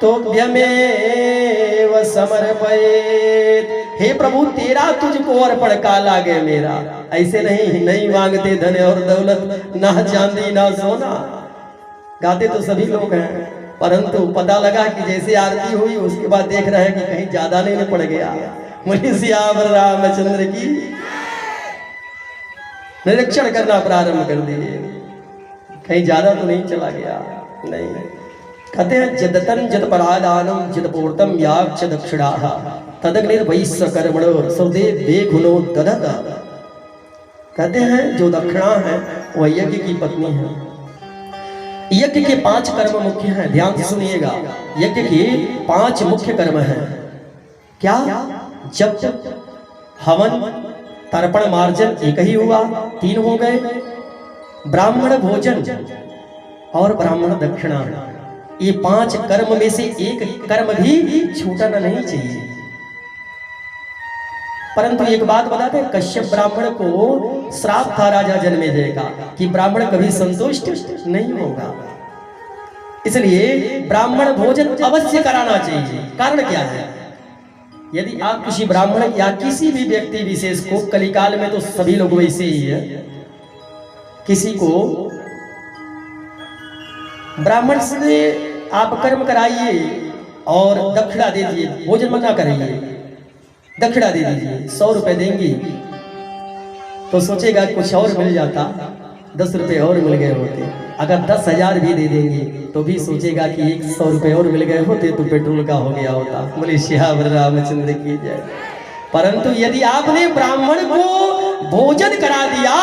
तोभ्यमेव समर्पयेत्। हे प्रभु तेरा तुझको अर्पण का लागे मेरा। ऐसे नहीं मांगते धन और दौलत, ना चांदी ना सोना। गाते तो सभी लोग हैं, परंतु पता लगा कि जैसे आरती हुई उसके बाद देख रहे हैं कि कहीं ज्यादा नहीं पड़ गया। मुझे सियावर रामचंद्र की निरीक्षण करना प्रारंभ कर दिए, कहीं ज्यादा तो नहीं चला गया। नहीं, कहते हैं जदतन जद परादानम जद पूर्तम याक्ष दक्षिणाः तदग्निर्वैश्य कर्मणो सौदे बेघुनो ददत। कहते हैं जो दक्षिणा है वह यज्ञ की पत्नी है। यज्ञ के 5 कर्म मुख्य हैं, ध्यान से सुनिएगा। यज्ञ के 5 मुख्य कर्म हैं। क्या? जब हवन तर्पण मार्जन एक ही हुआ, 3 हो गए। ब्राह्मण भोजन और ब्राह्मण दक्षिणा, ये 5 कर्म में से एक कर्म भी छूटना नहीं चाहिए। परंतु एक बात बताते हैं, कश्यप ब्राह्मण को श्राप था राजा जन्मेजय का कि ब्राह्मण कभी संतुष्ट नहीं होगा, इसलिए ब्राह्मण भोजन अवश्य कराना चाहिए। कारण क्या है? यदि आप किसी ब्राह्मण या किसी भी व्यक्ति विशेष को, कलिकाल में तो सभी लोग वैसे ही है, किसी को ब्राह्मण से आप कर्म कराइए और दक्षिणा दे दीजिए, भोजन मना करिए, दक्षिणा दे दीजिए, 100 रुपए देंगी तो सोचेगा कुछ और मिल जाता, 10 रुपए और मिल गए होते। अगर 10,000 भी दे देंगे तो भी सोचेगा कि 100 रुपए और मिल गए होते तो पेट्रोल का हो गया होता। बोले श्यावर रामचंद्र की जय। परंतु यदि आपने ब्राह्मण को भोजन करा दिया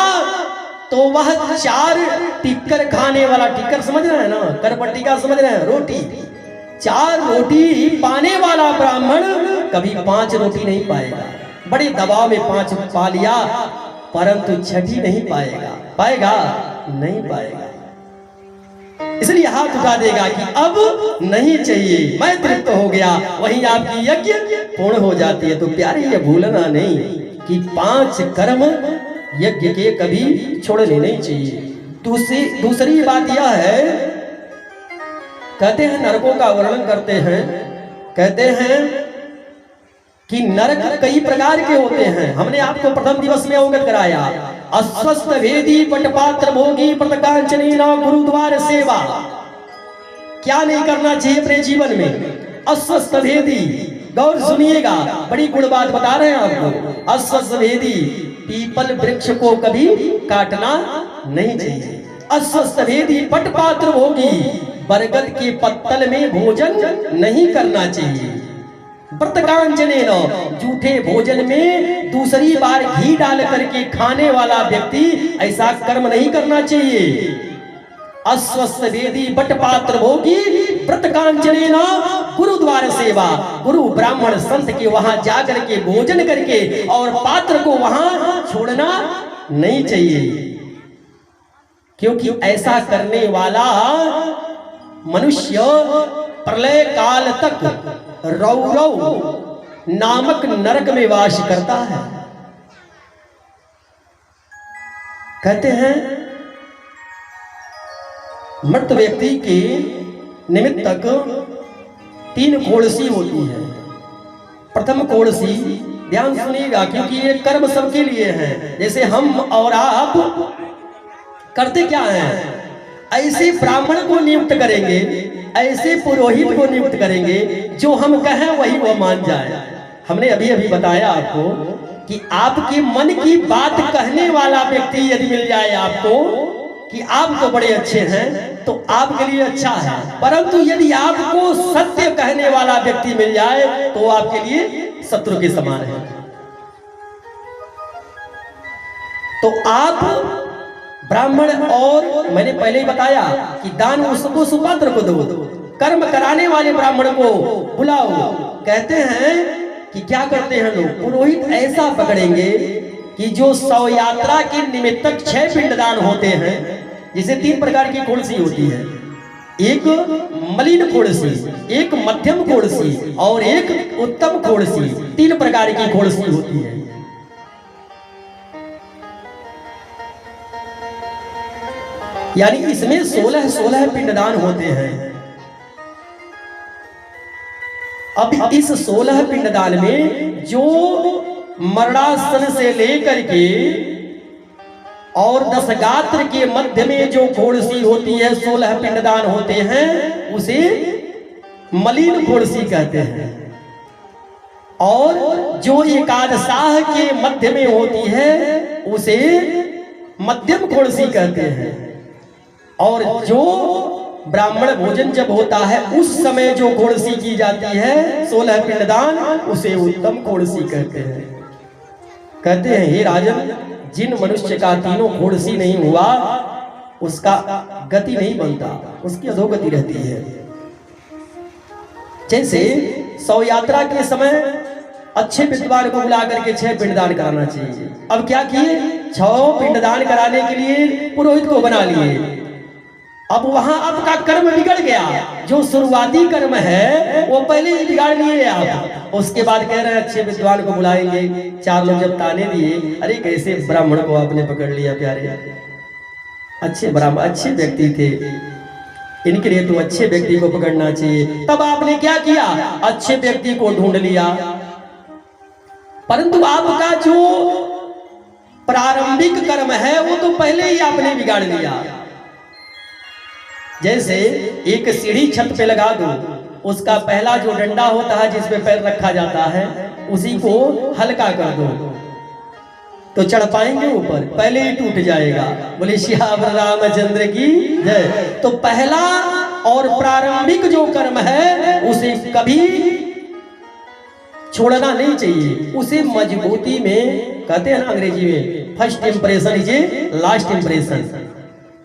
तो वह 4 टिक्कर खाने वाला, टिक्कर समझ रहे हैं ना, करपट्टी का समझ रहे हैं, रोटी, 4 रोटी पाने वाला ब्राह्मण कभी 5 रोटी नहीं पाएगा। बड़े दबाव में 5 पा लिया, परंतु 6ठी नहीं पाएगा। पाएगा? नहीं पाएगा। इसलिए हाथ उठा देगा कि अब नहीं चाहिए, मैं तृप्त हो गया, वहीं आपकी यज्ञ पूर्ण हो जाती है। तो प्यारे ये भूलना नहीं कि 5 कर्म यज्ञ के कभी छोड़ने नहीं चाहिए। दूसरी बात यह है, कहते हैं नरकों का वर्णन करते हैं, कहते हैं कि नरक कई प्रकार के होते हैं। हमने आपको प्रथम दिवस में अवगत कराया, अस्वस्थ भेदी पटपात्र भोगी प्रतकांचनी न गुरुद्वार सेवा। क्या नहीं करना चाहिए अपने जीवन में? अस्वस्थ भेदी, गौर सुनिएगा, बड़ी गुण बात बता रहे हैं आपको। अस्वस्थ भेदी, पीपल वृक्ष को कभी काटना नहीं चाहिए। अस्वस्थ भेदी पटपात्र भोगी, बरगद के पत्तल में भोजन नहीं करना चाहिए। व्रतकांचने न, झूठे भोजन में दूसरी बार घी डाल करके खाने वाला व्यक्ति ऐसा कर्म नहीं करना चाहिए। अस्वस्थ वेदी बटपात्र भोगी व्रतकांचने न गुरुद्वार सेवा, गुरु ब्राह्मण संत के वहां जाकर के भोजन करके और पात्र को वहां छोड़ना नहीं चाहिए, क्योंकि ऐसा करने वाला मनुष्य प्रलय काल तक रौरव नामक नरक में वास करता है। कहते हैं मृत व्यक्ति के निमित्तक 3 कोड़सी होती है। प्रथम कोड़सी, ध्यान सुनिएगा क्योंकि ये कर्म सबके लिए है। जैसे हम और आप करते क्या हैं, ऐसे ब्राह्मण को नियुक्त करेंगे, ऐसे पुरोहित को नियुक्त करेंगे, जो हम कहें वही वो मान जाए। हमने अभी अभी बताया आपको कि आपके मन की बात कहने वाला व्यक्ति यदि मिल जाए आपको कि आप तो बड़े अच्छे हैं तो आपके लिए अच्छा है, परंतु यदि आपको सत्य कहने वाला व्यक्ति मिल जाए तो आपके लिए शत्रु के समान है। तो आप ब्राह्मण, और मैंने पहले ही बताया कि दान उसको सुपात्र को दो, कर्म कराने वाले ब्राह्मण को बुलाओ। कहते हैं कि क्या करते हैं लोग, पुरोहित ऐसा पकड़ेंगे कि जो 100 यात्रा के निमित्तक 6 पिंडदान होते हैं। जैसे 3 प्रकार की कोलसी होती है, एक मलिन खोड़सी, एक मध्यम खोड़सी और एक उत्तम खोड़सी, 3 प्रकार की खोड़सी होती है। यानी इसमें 16 पिंडदान होते हैं। अब इस 16 पिंडदान में जो मरणासन से लेकर के और 10 गात्र के मध्य में जो खोड़सी होती है, 16 पिंडदान होते हैं, उसे मलिन खोड़सी कहते हैं। और जो एकादशाह के मध्य में होती है उसे मध्यम खोड़सी कहते हैं। और जो ब्राह्मण भोजन जब होता है उस समय जो खोड़सी की जाती है 16 पिंडदान, उसे उत्तम खोड़सी कहते हैं। कहते हैं हे राजन, जिन मनुष्य का तीनों खोड़सी नहीं हुआ उसका गति नहीं बनता, उसकी अधोगति रहती है। जैसे 100 यात्रा के समय अच्छे विद्वान को बुला करके 6 पिंडदान कराना चाहिए। अब क्या किए, 6 पिंडदान कराने के लिए पुरोहित को बना लिए। अब वहां आपका कर्म बिगड़ गया, जो शुरुआती कर्म है वो पहले ही बिगाड़ लिए आप। उसके बाद कह रहे हैं अच्छे विद्वान को बुलाएंगे। 4 लोग जब ताने दिए, अरे कैसे ब्राह्मण को आपने पकड़ लिया प्यारे, अच्छे ब्राह्मण अच्छे व्यक्ति थे, इनके लिए तुम अच्छे व्यक्ति को पकड़ना चाहिए। तब आपने क्या किया, अच्छे व्यक्ति को ढूंढ लिया। परंतु आपका जो प्रारंभिक कर्म है वो तो पहले ही आपने बिगाड़ लिया। जैसे एक सीढ़ी छत पे लगा दो, उसका पहला जो डंडा होता है जिसपे पैर रखा जाता है उसी को हल्का कर दो तो चढ़ पाएंगे ऊपर, पहले ही टूट जाएगा। बोले श्याम रामचंद्र की जय। तो पहला और प्रारंभिक जो कर्म है उसे कभी छोड़ना नहीं चाहिए, उसे मजबूती में कहते हैं ना अंग्रेजी में, first impression is a last impression.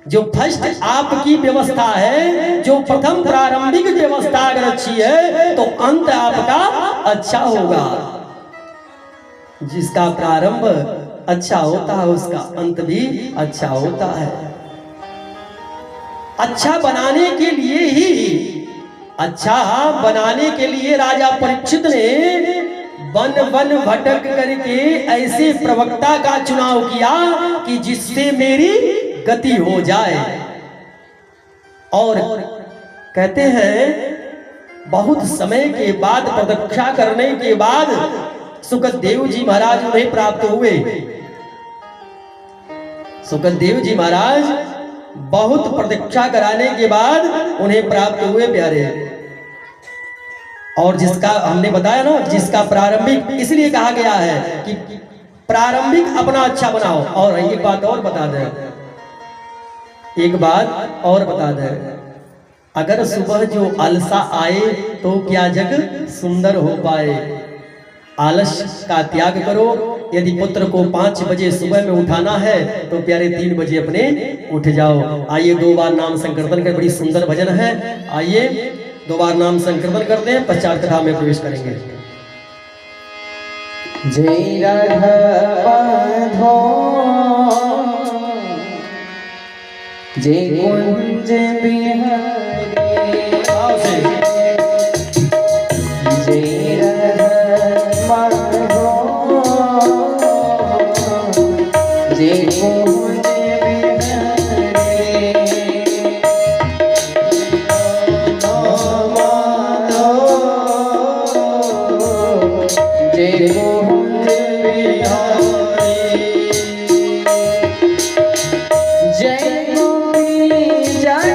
जो फर्स्ट आपकी व्यवस्था है, जो प्रथम प्रारंभिक व्यवस्था अगर अच्छी है तो अंत आपका अच्छा होगा। जिसका प्रारंभ अच्छा होता है उसका अंत भी अच्छा होता है। अच्छा बनाने के लिए ही, अच्छा बनाने के लिए राजा परीक्षित ने वन वन भटक करके ऐसे प्रवक्ता का चुनाव किया कि जिससे मेरी गति हो जाए। और कहते हैं बहुत समय के बाद, प्रतीक्षा करने के बाद सुखदेव जी महाराज उन्हें प्राप्त हुए। सुखदेव जी महाराज बहुत प्रतीक्षा कराने के बाद उन्हें प्राप्त हुए प्यारे। और जिसका हमने बताया ना, जिसका प्रारंभिक, इसलिए कहा गया है कि प्रारंभिक अपना अच्छा बनाओ। और एक बात और बता दें, एक बात और बता दें, अगर सुबह जो आलसा आए तो क्या जग सुंदर हो पाए। आलस का त्याग करो। यदि पुत्र को 5 बजे सुबह में उठाना है तो प्यारे 3 बजे अपने उठ जाओ। आइए 2 बार नाम संकीर्तन कर, बड़ी सुंदर भजन है। आइए 2 बार नाम संकीर्तन करते हैं, पश्चात कथा में प्रवेश करेंगे। जय राघव जय कुंज बिहारी, जय राघव जय कुंज बिहारी, जय कुंज बिहारी, जय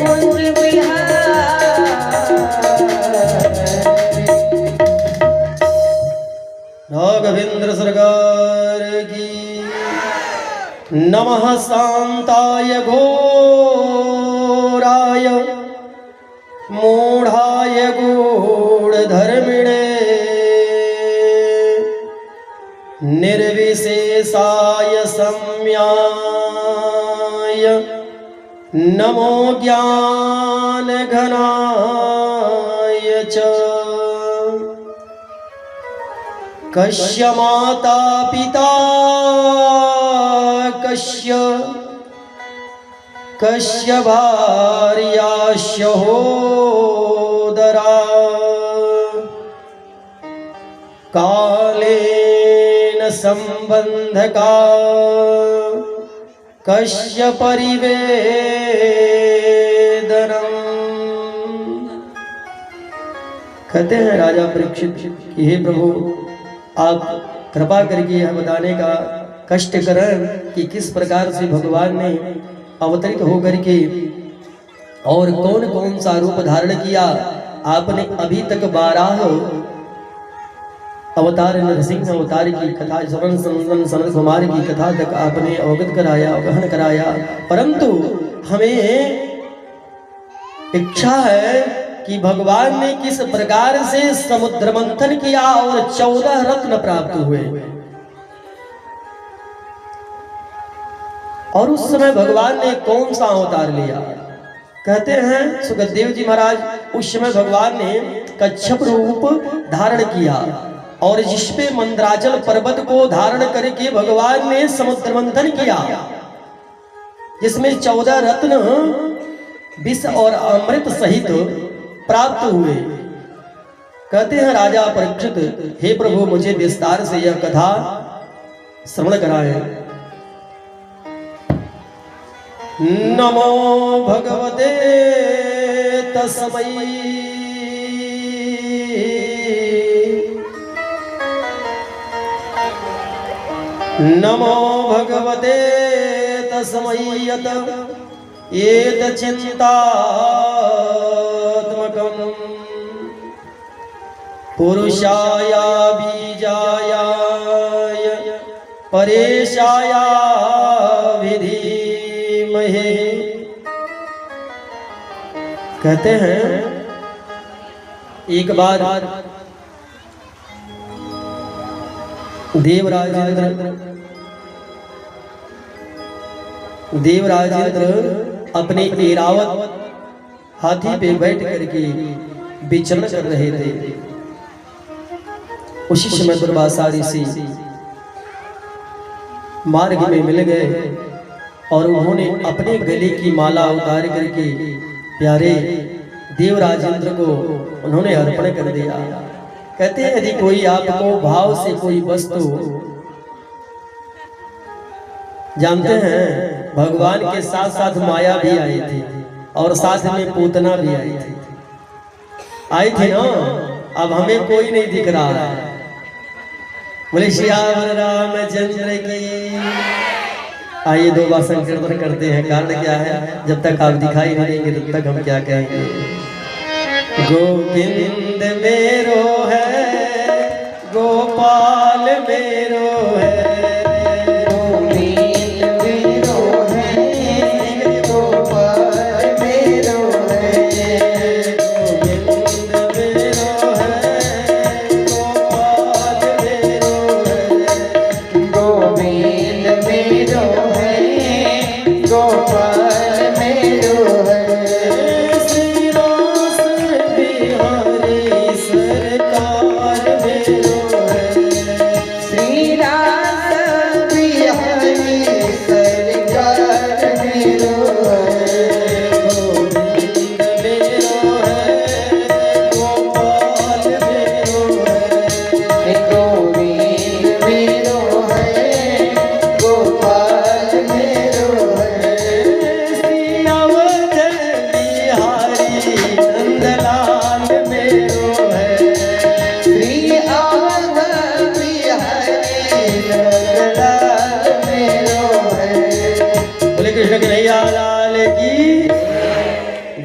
कुंज राघवेंद्र सरकार की। नमः शांताय घोराय मूढ़ाय गूढ़धर्मिणे निर्विशेषाय सम्याय नमो ज्ञान घनाय च। कस्य माता पिता कस्य भार्या सहोदरा कालेन संबंधका कस्य परिवेदनम्। कहते हैं राजा परीक्षित कि हे प्रभु, आप कृपा करके यह बताने का कष्ट करें कि किस प्रकार से भगवान ने अवतरित होकर के और कौन कौन सा रूप धारण किया। आपने अभी तक 12 अवतार नरसिंह अवतार की कथा, सनत कुमार की कथा तक आपने अवगत कराया, अवगहन कराया, परंतु हमें इच्छा है कि भगवान ने किस प्रकार से समुद्र मंथन किया और 14 रत्न प्राप्त हुए। और उस समय भगवान ने कौन सा अवतार लिया। कहते हैं सुखदेव जी महाराज, उस समय भगवान ने कच्छप रूप धारण किया और जिसपे मंदराचल पर्वत को धारण करके भगवान ने समुद्र मंथन किया, जिसमें 14 रत्न विष और अमृत सहित प्राप्त हुए। कहते हैं राजा परीक्षित, हे प्रभु, मुझे विस्तार से यह कथा श्रवण कराएं। नमो भगवते तस्मै नमो भगवते तस्मै यत एतचिन्तात्मकं पुरुषाय बीजाय परेशाय विधीमहे। कहते हैं एक बार देवराजेंद्र अपने ऐरावत हाथी पे बैठ करके विचरण कर रहे थे। उसी समय दुर्वासा ऋषि मार्ग में मिल गए और उन्होंने अपने गले की माला उतार करके प्यारे देवराजेंद्र को उन्होंने अर्पण कर दिया। कहते हैं यदि कोई आपको भाव से कोई वस्तु, जानते हैं भगवान के साथ साथ माया भी आई थी और साथ में पूतना भी आई थी ना। अब हमें कोई नहीं दिख रहा है। बोले श्याम रामचंद्र की। आइए 2 बार संकीर्तन करते हैं। कारण क्या है, जब तक आप दिखाई नहीं देंगे तब तक हम क्या कहेंगे। गोविंद मेरो है, गोपाल मेरो है,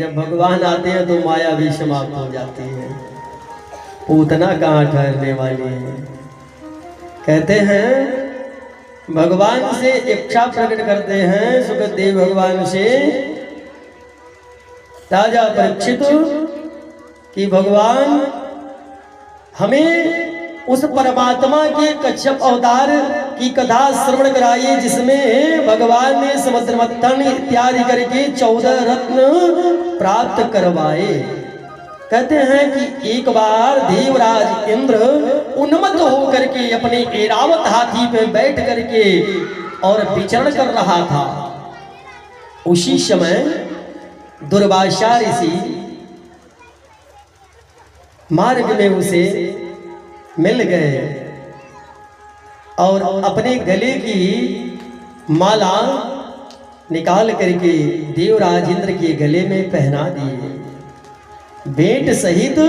जब भगवान आते हैं तो माया भी समाप्त हो जाती है। पूतना कहाँ ठहरने वाली है। कहते हैं भगवान से इच्छा प्रकट करते हैं सुखदेव भगवान से, राजा परीक्षित, कि भगवान हमें उस परमात्मा के कच्छप अवतार की कथा श्रवण कराइए जिसमें भगवान ने समुद्र मंथन इत्यादि करके 14 रत्न प्राप्त करवाए। कहते हैं कि एक बार देवराज इंद्र उन्मत्त होकर के अपने ऐरावत हाथी पे बैठ करके और विचरण कर रहा था। उसी समय दुर्वासा ऋषि मार्ग में उसे मिल गए और अपने गले की माला निकाल करके देवराज इंद्र के गले में पहना दिए, भेंट सहित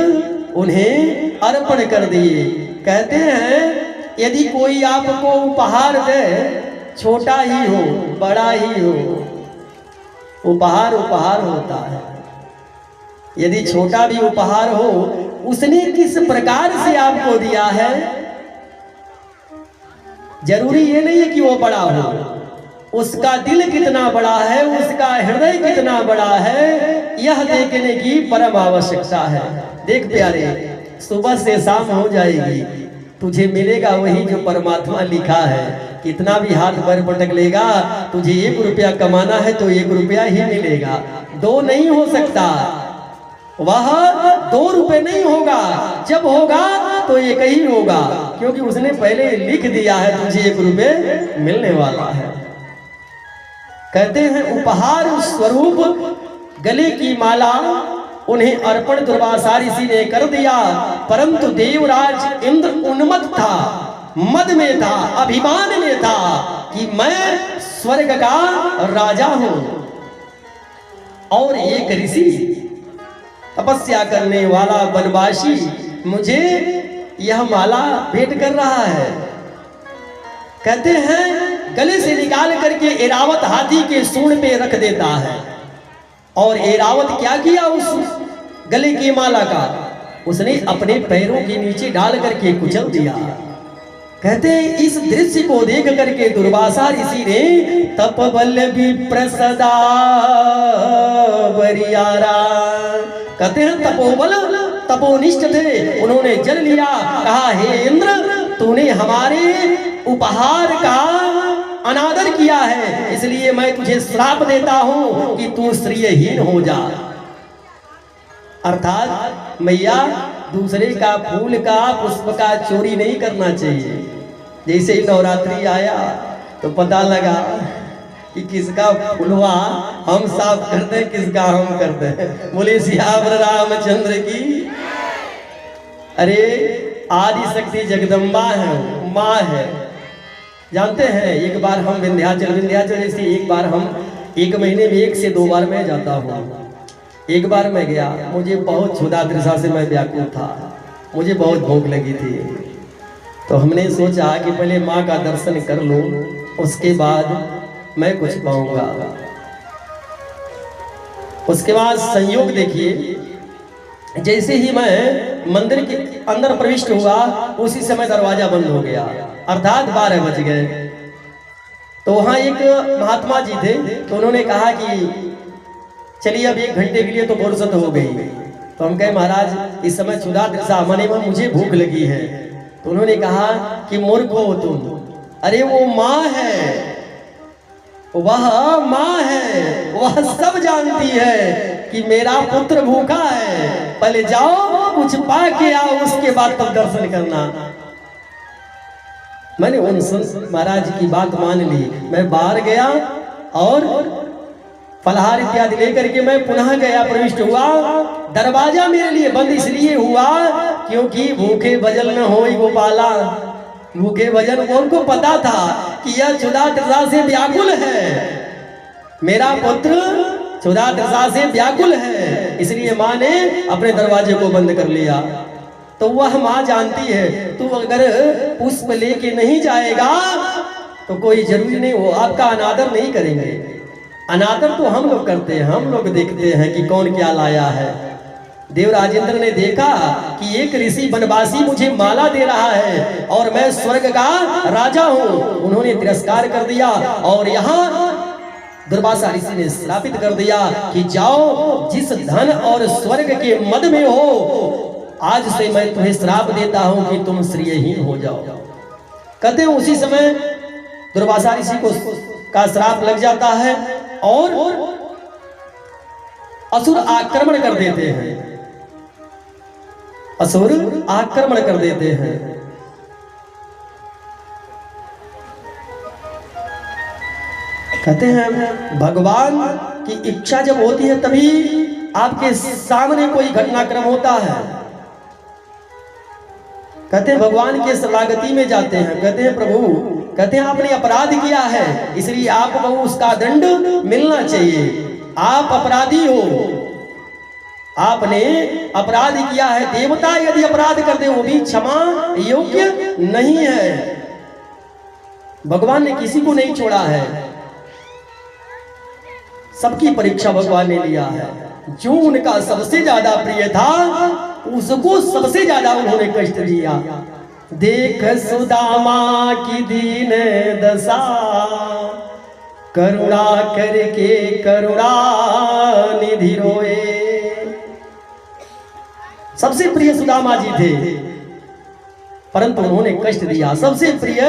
उन्हें अर्पण कर दिए। कहते हैं यदि कोई आपको उपहार दे, छोटा ही हो बड़ा ही हो, उपहार उपहार होता है। यदि छोटा भी उपहार हो, उसने किस प्रकार से आपको दिया है, जरूरी ये नहीं है कि वो बड़ा हो, उसका दिल कितना बड़ा है, उसका हृदय कितना बड़ा है, यह देखने की परम आवश्यकता है। देख प्यारे, सुबह से शाम हो जाएगी, तुझे मिलेगा वही जो परमात्मा लिखा है। कितना भी हाथ पैर पटक लेगा, तुझे 1 रुपया कमाना है तो 1 रुपया ही मिलेगा, 2 नहीं हो सकता। वह 2 रुपए नहीं होगा, जब होगा तो 1 ही होगा, क्योंकि उसने पहले लिख दिया है तुझे 1 रुपए मिलने वाला है। कहते हैं उपहार स्वरूप गले की माला उन्हें अर्पण दुर्वासा ऋषि ने कर दिया, परंतु देवराज इंद्र उन्मत्त था, मद में था, अभिमान में था कि मैं स्वर्ग का राजा हूं और एक ऋषि तपस्या करने वाला वनवासी मुझे यह माला भेंट कर रहा है। कहते हैं गले से निकाल करके ऐरावत हाथी के सूंड पे रख देता है, और ऐरावत क्या किया उस गले की माला का, उसने अपने पैरों के नीचे डाल करके कुचल दिया। कहते हैं इस दृश्य को देख करके दुर्वासा ऋषि ने तप बल विप्र सदा बरियारा, कहते हैं तपोबल तपोनिष्ठ थे, उन्होंने जल लिया, कहा हे इंद्र तूने हमारे उपहार का अनादर किया है, इसलिए मैं तुझे श्राप देता हूं कि तू श्रीहीन हो जा। अर्थात मैया दूसरे का फूल का पुष्प का चोरी नहीं करना चाहिए। जैसे ही नवरात्रि आया तो पता लगा कि किसका फुलवा हम साफ करते हैं, किसका हम करते हैं। बोले सियावर रामचंद्र की। अरे आदि शक्ति जगदम्बा है, माँ है। जानते हैं एक बार हम विंध्याचल जैसे एक बार हम 1 महीने में 1 से 2 बार मैं जाता हूँ। एक बार मैं गया, मुझे बहुत क्षुधा तृषा से मैं व्याकुल था, मुझे बहुत भूख लगी थी, तो हमने सोचा कि पहले माँ का दर्शन कर लो, उसके बाद मैं कुछ पाऊंगा। उसके बाद संयोग देखिए, जैसे ही मैं मंदिर के अंदर प्रविष्ट हुआ उसी समय दरवाजा बंद हो गया, अर्थात 12 बज गए। तो वहाँ एक महात्मा जी थे, तो उन्होंने कहा कि चलिए अब 1 घंटे के लिए तो फुर्सत हो गई। तो हम कहे महाराज इस समय क्षुधा तृषा माने मुझे भूख लगी है। तो उन्होंने कहा कि मूर्ख हो तुम, अरे वो माँ है, वह माँ है, वह सब जानती है कि मेरा पुत्र भूखा है, पहले जाओ कुछ पा के आओ, उसके बाद तब दर्शन करना। मैंने उन महाराज की बात मान ली, मैं बाहर गया और फलहार इत्यादि लेकर के मैं पुनः गया, प्रविष्ट हुआ। दरवाजा मेरे लिए बंद इसलिए हुआ क्योंकि भूखे भजन न होई गोपाला, भूखे भजन उनको पता था कि यह क्षुधा तृषा से व्याकुल है, मेरा पुत्र क्षुधा तृषा से व्याकुल है, इसलिए माँ ने अपने दरवाजे को बंद कर लिया। तो वह माँ जानती है तू अगर पुष्प लेके नहीं जाएगा तो कोई जरूरी नहीं, वो आपका अनादर नहीं करेंगे। अनादर तो हम लोग करते हैं, हम लोग देखते हैं कि कौन क्या लाया है। देवराजेंद्र ने देखा कि एक ऋषि वनवासी मुझे माला दे रहा है और मैं स्वर्ग का राजा हूँ। उन्होंने तिरस्कार कर दिया और यहाँ दुर्वासा ऋषि ने श्रापित कर दिया कि जाओ, जिस धन और स्वर्ग के मद में हो, आज से मैं तुम्हें श्राप देता हूं कि तुम श्रेयहीन हो जाओ। कहते हैं उसी समय दुर्वासा ऋषि को का श्राप लग जाता है और असुर आक्रमण कर देते हैं, असुर आक्रमण कर देते हैं। कहते हैं भगवान की इच्छा जब होती है तभी आपके सामने कोई घटनाक्रम होता है। कहते हैं भगवान के शरणागति में जाते हैं, कहते हैं प्रभु, कहते हैं आपने अपराध किया है इसलिए आपको उसका दंड मिलना चाहिए। आप अपराधी हो, आपने अपराध किया है। देवता यदि अपराध कर दे वो भी क्षमा योग्य नहीं है। भगवान ने किसी को नहीं छोड़ा है, सबकी परीक्षा भगवान ने लिया है। जो उनका सबसे ज्यादा प्रिय था उसको सबसे ज्यादा उन्होंने कष्ट दिया। देख सुदामा की दीन दशा, करुणा करके करुणा निधि रोए। सबसे प्रिय सुदामा जी थे परंतु उन्होंने कष्ट दिया। सबसे प्रिय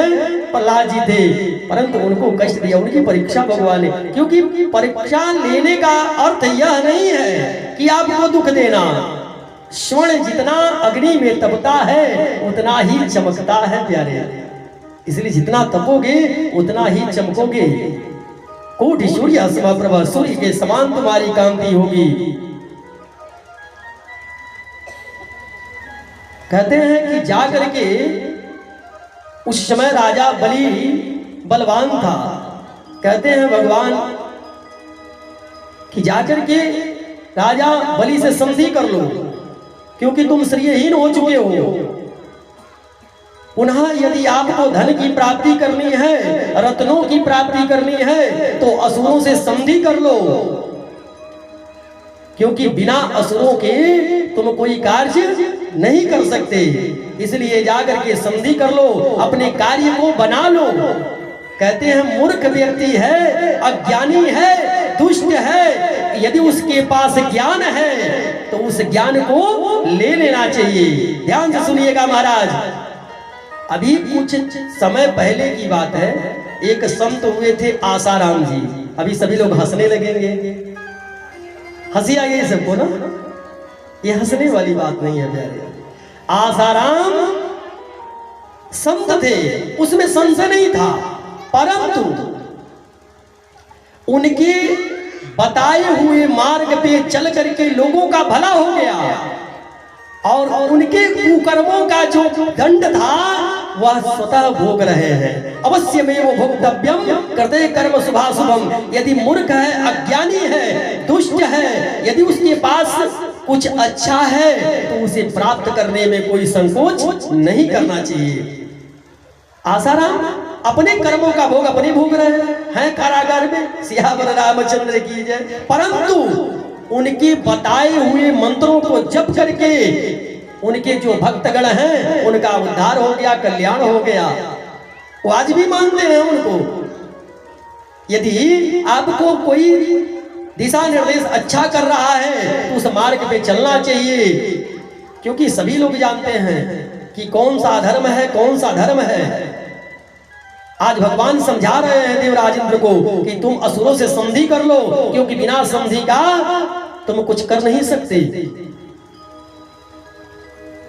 प्रहलाद जी थे परंतु उनको कष्ट दिया। उनकी परीक्षा भगवान ने, क्योंकि परीक्षा लेने का अर्थ यह नहीं है कि आपको दुख देना। स्वर्ण जितना अग्नि में तपता है उतना ही चमकता है प्यारे, इसलिए जितना तपोगे उतना ही चमकोगे। कोटि सूर्य समप्रभ, सूर्य के समान तुम्हारी कांति होगी। कहते हैं कि जाकर के उस समय राजा बलि बलवान था। कहते हैं भगवान कि जाकर के राजा बलि से संधि कर लो क्योंकि तुम श्रेयहीन हो चुके हो। पुनः यदि आपको धन की प्राप्ति करनी है, रत्नों की प्राप्ति करनी है तो असुरों से संधि कर लो, क्योंकि बिना असुरों के तुम कोई कार्य नहीं कर सकते। इसलिए जाकर के संधि कर लो, अपने कार्य को बना लो। कहते हैं मूर्ख व्यक्ति है, अज्ञानी है, दुष्ट है, यदि उसके पास ज्ञान है तो उस ज्ञान को ले लेना चाहिए। ध्यान से सुनिएगा महाराज, अभी कुछ समय पहले की बात है, एक संत हुए थे आसाराम जी। अभी सभी लोग हंसने लगेंगे, हंसी आ गई सबको ना, ये हंसने वाली बात नहीं है प्यारे। आसाराम संत थे, उसमें संशय नहीं था, परंतु उनके बताए हुए मार्ग पे चल करके लोगों का भला हो गया और उनके कुकर्मों का जो दंड था वह स्वतः भोग रहे हैं। अवश्य में वो भोक्तव्यम करते कर्म शुभाशुभम। यदि मूर्ख है, अज्ञानी है, दुष्ट है, यदि उसके पास कुछ अच्छा है तो उसे प्राप्त करने में कोई संकोच नहीं करना चाहिए। आसाराम अपने कर्मों का भोग अपने भोग रहे हैं कारागार में, सियावर रामचंद्र की जय। परंतु उनके बताए हुए मंत्रों को जप करके उनके जो भक्तगण हैं उनका उद्धार हो गया, कल्याण हो गया। वो आज भी मानते हैं उनको। यदि आपको कोई दिशा निर्देश अच्छा कर रहा है तो उस मार्ग पे चलना चाहिए, क्योंकि सभी लोग जानते हैं कि कौन सा धर्म है, कौन सा धर्म है। आज भगवान समझा रहे हैं देवराजेंद्र को कि तुम असुरों से संधि कर लो, क्योंकि बिना संधि का तुम कुछ कर नहीं सकते।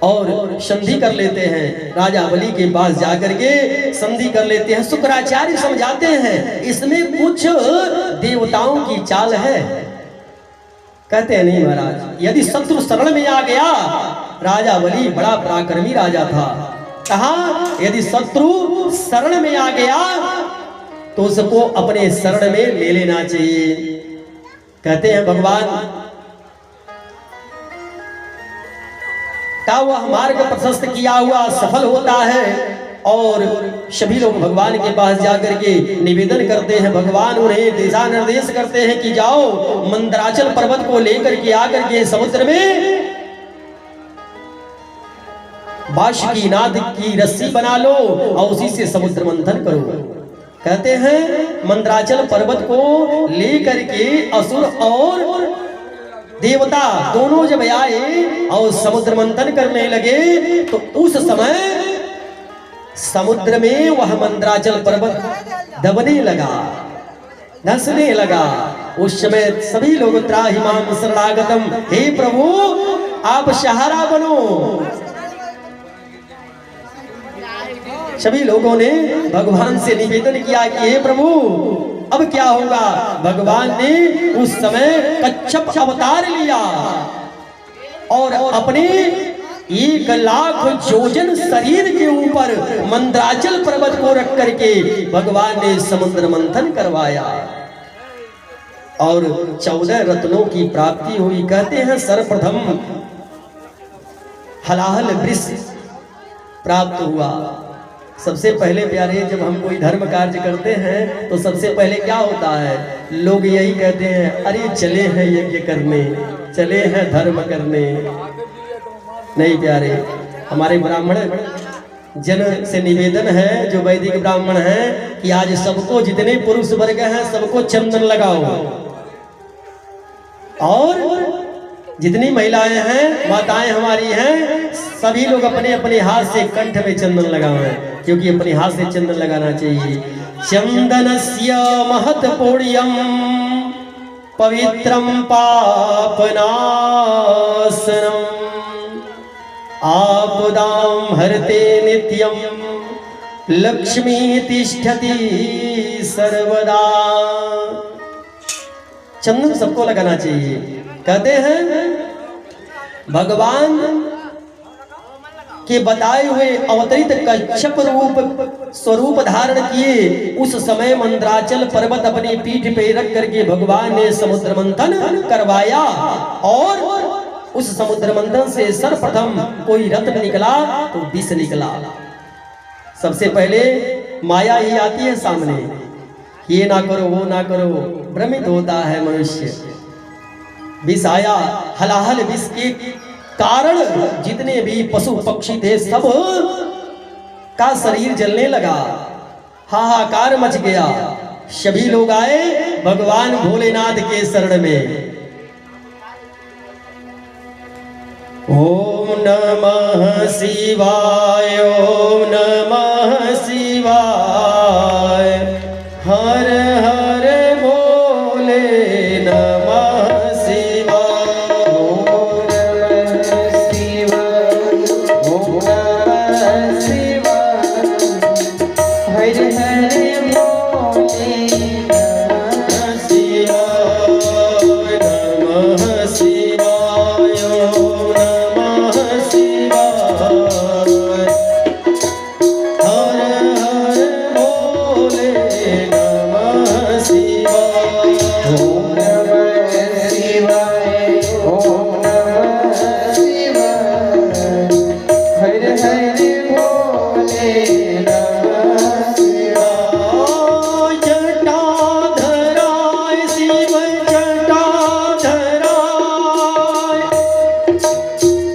और संधि कर लेते हैं, राजा बलि के पास जाकर के संधि कर लेते हैं। शुक्राचार्य समझाते हैं इसमें कुछ देवताओं की चाल है। कहते हैं नहीं महाराज, यदि शत्रु शरण में आ गया, राजा बलि बड़ा पराक्रमी राजा था, कहा यदि शत्रु शरण में आ गया तो उसको अपने शरण में ले लेना चाहिए। कहते हैं भगवान का वह मार्ग प्रशस्त किया हुआ सफल होता है और सभी लोग भगवान के पास जाकर के निवेदन करते हैं। भगवान उन्हें दिशा निर्देश करते हैं कि जाओ मंदराचल पर्वत को लेकर के आकर के समुद्र में बांसुरी नाद की रस्सी बना लो और उसी से समुद्र मंथन करो। कहते हैं मंदराचल पर्वत को लेकर के असुर और देवता दोनों जब आए और समुद्र मंथन करने लगे तो उस समय समुद्र में वह मंदराचल पर्वत दबने लगा, धंसने लगा। उस समय सभी लोग त्राहिमाम शरणागतम, हे प्रभु आप सहारा बनो। सभी लोगों ने भगवान से निवेदन किया कि हे प्रभु अब क्या होगा। भगवान ने उस समय कच्छप अवतार लिया और अपने 1,00,000 योजन शरीर के ऊपर मंदराचल पर्वत को रख करके भगवान ने समुद्र मंथन करवाया और 14 रत्नों की प्राप्ति हुई। कहते हैं सर्वप्रथम हलाहल वृक्ष प्राप्त हुआ। सबसे पहले प्यारे जब हम कोई धर्म कार्य करते हैं तो सबसे पहले क्या होता है, लोग यही कहते हैं अरे चले हैं यज्ञ करने, चले हैं धर्म करने। नहीं प्यारे, हमारे ब्राह्मण जन से निवेदन है, जो वैदिक ब्राह्मण हैं, कि आज सबको जितने पुरुष वर्ग हैं सबको चंदन लगाओ और जितनी महिलाएं हैं माताएं हमारी हैं सभी लोग अपने अपने हाथ से कंठ में चंदन लगाएं, क्योंकि अपने हाथ से चंदन लगाना चाहिए। चंदनस्य महत् पुण्यम पवित्रम पापनाशनम आपदां हरते नित्यम लक्ष्मी तिष्ठति सर्वदा। चंदन सबको लगाना चाहिए। कहते हैं भगवान के बताए हुए अवतरित कच्छप रूप स्वरूप धारण किए उस समय मंदराचल पर्वत अपनी पीठ पे रख करके भगवान ने समुद्र मंथन करवाया और उस समुद्र मंथन से सर्वप्रथम कोई रत्न निकला तो विष निकला। सबसे पहले माया ही आती है सामने, ये ना करो वो ना करो, भ्रमित होता है मनुष्य। विष आया, हलाहल विष के कारण जितने भी पशु पक्षी थे सब का शरीर जलने लगा, हाहाकार मच गया। सभी लोग आए भगवान भोलेनाथ के शरण में। ओम नमः शिवाय, ओम नमः शिवाय, हर हर भोले नमः शिवाय। ओम नमः शिवाय, ओम नमः शिवाय, हर हर भोले नमः शिवाय। नमः शिवाय, ओम नमः शिवाय, हर हर भोले नमः शिवाय। ओम नमः शिवाय, ओम नमः शिवाय, हर हर भोले नमः शिवाय। जटाधराय शिव जटाधराय,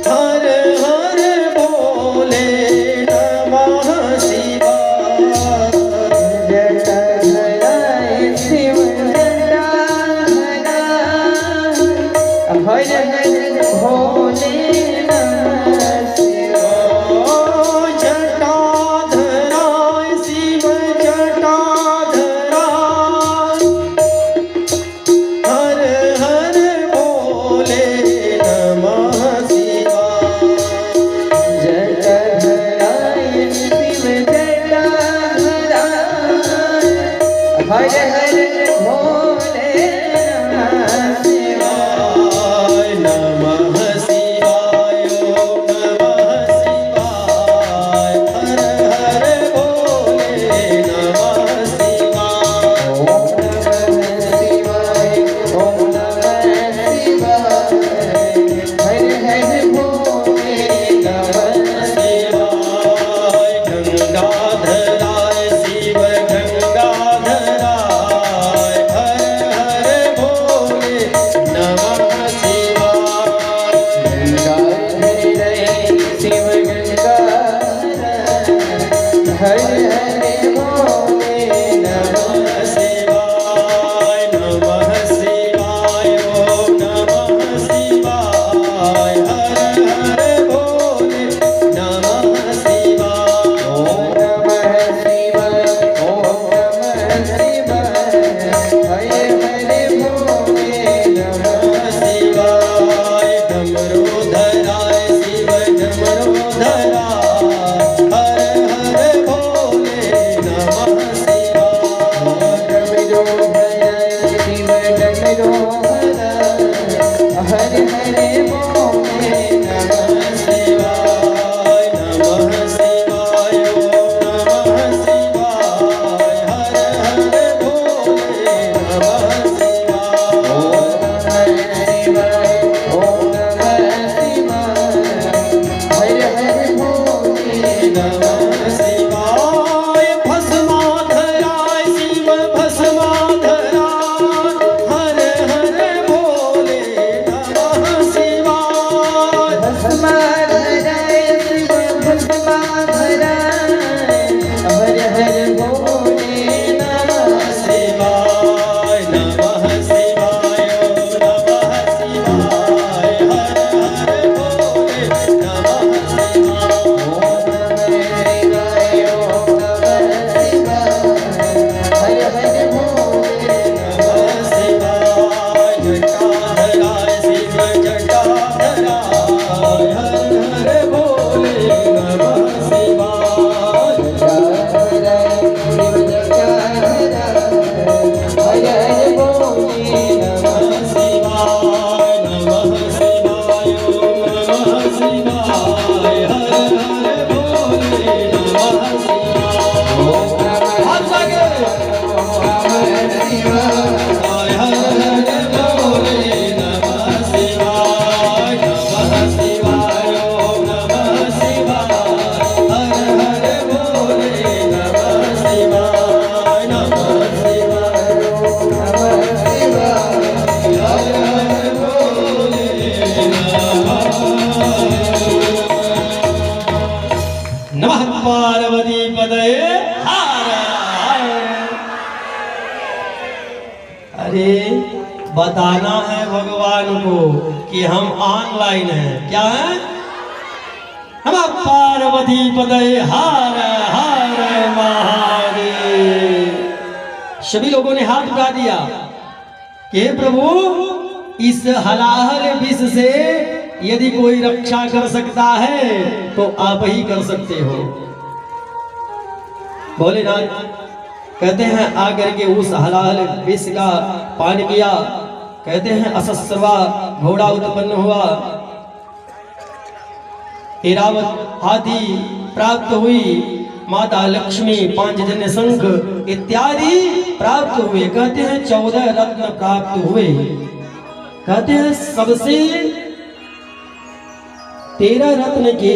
हर हर भोले नमः शिवाय। जटाधराय शिव जटाधराय, हर हर भोले नमः शिवाय। जटाधराय शिव जटाधराय, हर हर भोले नमः शिवाय। जटाधराय शिव जटाधराय, हर हर भोले नमः शिवाय। हरे हरे बोले नमः शिवाय नमः शिवाय नमः शिवाय हर हर भोले नमः शिवाय ओम नमः शिवाय हरे हरे बोले नमः शिवाय भस्माधराय शिव भस्माधराय हर हर भोले नमः शिवाय भस्माधराय शिव भस्माधराय हरे हरे बोले नमः शिवाय नमः शिवाय नमः शिवाय हर हर भोले नमः शिवाय नमः पार्वती पदये हर हर। अरे बताना है भगवान को कि हम ऑनलाइन हैं। क्या है? नमः पार्वती पदये हर हर महादेव। सभी लोगों ने हाथ उठा दिया कि हे प्रभु इस हलाहल विष से यदि कोई रक्षा कर सकता है तो आप ही कर सकते हो। भोलेनाथ कहते हैं आकर के उस हलाहल विष का पान किया। कहते हैं असस्रवा घोड़ा उत्पन्न हुआ, ऐरावत हाथी प्राप्त हुई, माता लक्ष्मी पांचजन्य शंख इत्यादि प्राप्त हुए। कहते हैं 14 रत्न प्राप्त हुए। कहते हैं सबसे 13 रत्न के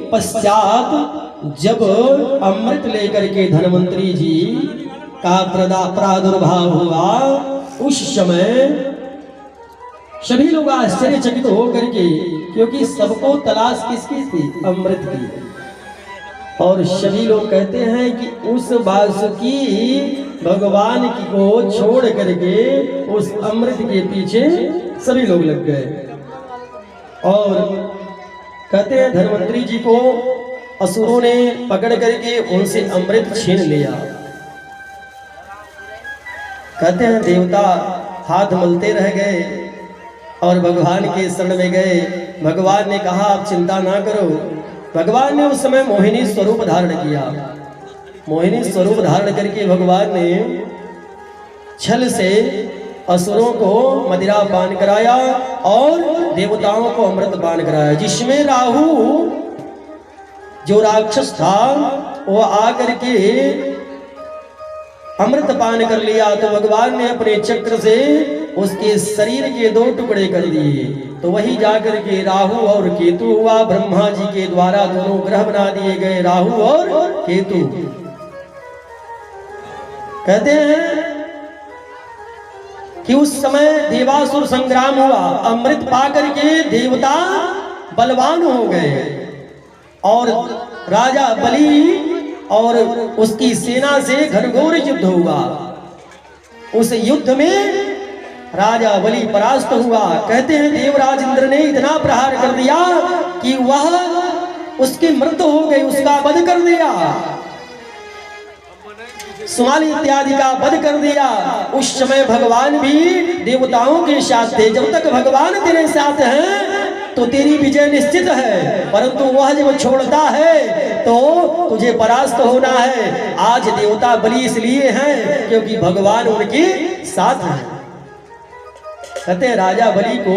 पश्चात जब अमृत लेकर के धन्वंतरी जी का प्रादुर्भाव हुआ, उस समय सभी लोग आश्चर्यचकित होकर के, क्योंकि सबको तलाश किसकी थी? अमृत की। और सभी लोग कहते हैं कि उस वासुकी भगवान की को छोड़ करके उस अमृत के पीछे सभी लोग लग गए। और कहते हैं धन्वंतरी जी को असुरों ने पकड़ करके उनसे अमृत छीन लिया। कहते हैं देवता हाथ मलते रह गए और भगवान के शरण में गए। भगवान ने कहा आप चिंता ना करो। भगवान ने उस समय मोहिनी स्वरूप धारण किया। मोहिनी स्वरूप धारण करके भगवान ने छल से असुरों को मदिरा पान कराया और देवताओं को अमृत पान कराया, जिसमें राहु जो राक्षस था वो आकर के अमृत पान कर लिया। तो भगवान ने अपने चक्र से उसके शरीर के 2 टुकड़े कर दिए। तो वही जाकर के राहु और केतु हुआ। ब्रह्मा जी के द्वारा दोनों ग्रह बना दिए गए, राहु और केतु। कहते हैं कि उस समय देवासुर संग्राम हुआ। अमृत पाकर के देवता बलवान हो गए और राजा बलि और उसकी सेना से घनघोर युद्ध हुआ। उस युद्ध में राजा बलि परास्त हुआ। कहते हैं देवराज इंद्र ने इतना प्रहार कर दिया कि वह उसकी मृत्यु हो गई, उसका वध कर दिया। सुमाली इत्यादि का वध कर दिया। उस समय भगवान भी देवताओं के साथ थे। जब तक भगवान तेरे साथ हैं तो तेरी विजय निश्चित है, परंतु वह जब छोड़ता है तो तुझे परास्त होना है। आज देवता बलि इसलिए हैं क्योंकि भगवान उनके साथ हैं। कहते हैं राजा बलि को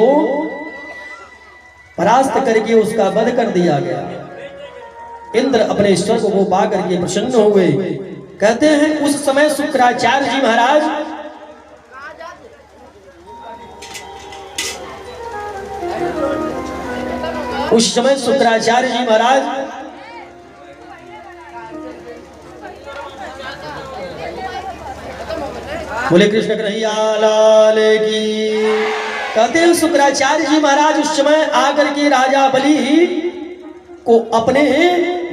परास्त करके उसका वध कर दिया गया। इंद्र अपने स्वर्ग को पा करके प्रसन्न हुए। कहते हैं उस समय शुक्राचार्य जी महाराज बोले कृष्ण कन्हैया लाल की। कहते हैं शुक्राचार्य जी महाराज उस समय आकर के राजा बलि को अपने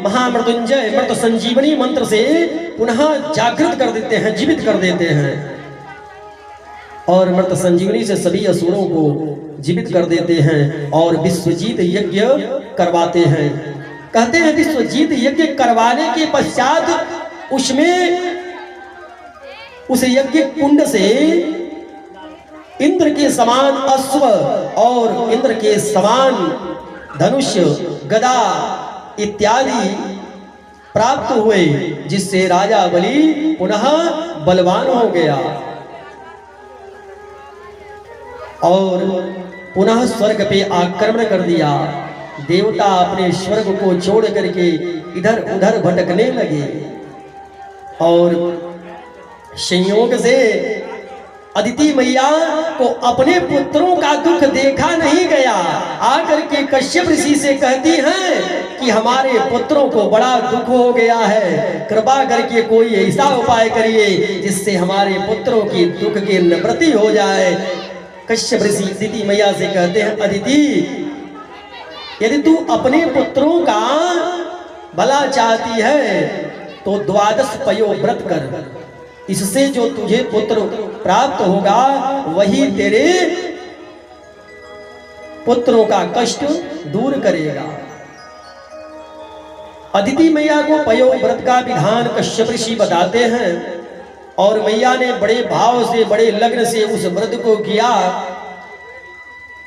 महामृत्युंजय मृत संजीवनी मंत्र से पुनः जागृत कर देते हैं, जीवित कर देते हैं और मृत संजीवनी से सभी असुरों को जीवित कर देते हैं और विश्वजीत यज्ञ करवाते हैं। कहते हैं विश्वजीत यज्ञ करवाने के पश्चात उसमें उस यज्ञ कुंड से इंद्र के समान अश्व और इंद्र के समान धनुष गदा इत्यादि प्राप्त हुए, जिससे राजा बलि पुनः बलवान हो गया और पुनः स्वर्ग पे आक्रमण कर दिया। देवता अपने स्वर्ग को छोड़ करके इधर उधर भटकने लगे और संयोग से अदिति मैया को अपने पुत्रों का दुख देखा नहीं गया। आकर के कश्यप ऋषि से कहती हैं कि हमारे पुत्रों को बड़ा दुख हो गया है, कृपा करके कोई ऐसा उपाय करिए जिससे हमारे पुत्रों की दुख की निवृत्ति हो जाए। कश्यप ऋषि अदिति मैया से कहते हैं अदिति, यदि तू अपने पुत्रों का भला चाहती है तो 12 पयो व्रत कर, इससे जो तुझे पुत्र प्राप्त होगा वही तेरे पुत्रों का कष्ट दूर करेगा। अदिति मैया को पयो व्रत का विधान कश्यप ऋषि बताते हैं और मैया ने बड़े भाव से बड़े लग्न से उस व्रत को किया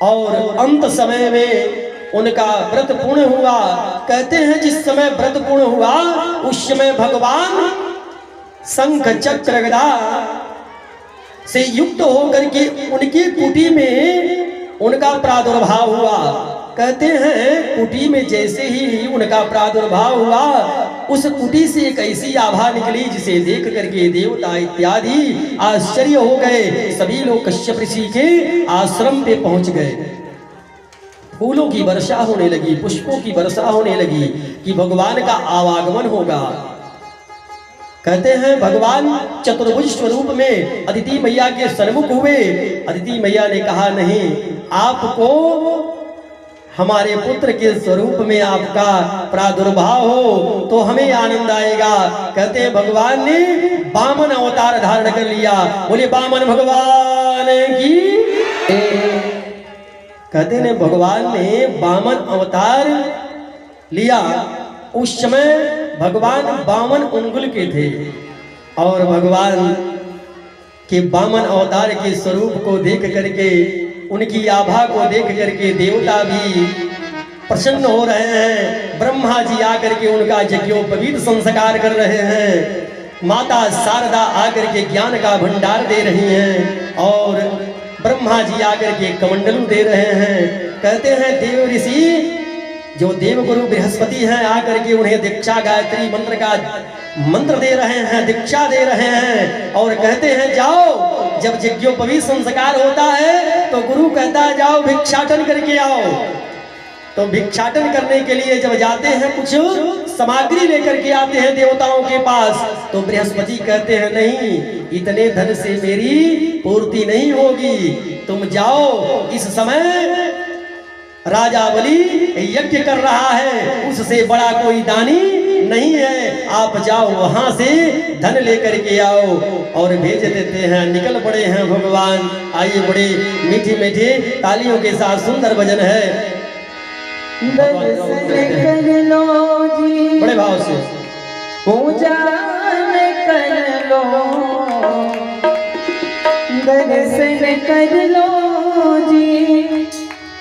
और अंत समय में उनका व्रत पूर्ण हुआ। कहते हैं जिस समय व्रत पूर्ण हुआ उस समय भगवान शंख चक्र गदा से युक्त होकर के उनकी कुटी में उनका प्रादुर्भाव हुआ। कहते हैं कुटी में जैसे ही उनका प्रादुर्भाव हुआ उस कुटी से एक ऐसी आभा निकली जिसे देख करके देवता इत्यादि आश्चर्य हो गए। सभी लोग कश्यप ऋषि के आश्रम पे पहुंच गए। फूलों की वर्षा होने लगी, पुष्पों की वर्षा होने लगी कि भगवान का आवागमन होगा। कहते हैं भगवान चतुर्भुज स्वरूप में अदिति मैया के सन्मुख हुए। अदिति मैया ने कहा नहीं, आपको हमारे पुत्र के स्वरूप में आपका प्रादुर्भाव हो तो हमें आनंद आएगा। कहते हैं भगवान ने वामन अवतार धारण कर लिया। बोले वामन भगवान की। कहते हैं भगवान ने वामन अवतार लिया। उस समय भगवान 52 अंगुल के थे और भगवान के वामन अवतार के स्वरूप को देख करके उनकी आभा को देख करके देवता भी प्रसन्न हो रहे हैं। ब्रह्मा जी आकर के उनका यज्ञोपवीत संस्कार कर रहे हैं। माता शारदा आकर के ज्ञान का भंडार दे रही हैं और ब्रह्मा जी आकर के कमंडलू दे रहे हैं। कहते हैं देव ऋषि जो देवगुरु बृहस्पति हैं आकर के उन्हें दीक्षा गायत्री मंत्र का मंत्र दे रहे हैं, दीक्षा दे रहे हैं और कहते हैं जाओ। जब यज्ञोपवीत संस्कार होता है तो गुरु कहता है जाओ भिक्षाटन करके आओ। तो भिक्षाटन करने के लिए जब जाते हैं कुछ सामग्री लेकर के आते हैं देवताओं के पास तो बृहस्पति कहते हैं नहीं, इतने धन से मेरी पूर्ति नहीं होगी, तुम जाओ। इस समय राजा बलि यज्ञ कर रहा है, उससे बड़ा कोई दानी नहीं है, आप जाओ वहां से धन लेकर के आओ। और भेज देते हैं। निकल पड़े हैं भगवान। आइए बड़े मीठी मीठी तालियों के साथ सुंदर भजन है। दर्शन कर लो जी, बड़े भाव से पूजा कर लो, दर्शन कर लो जी,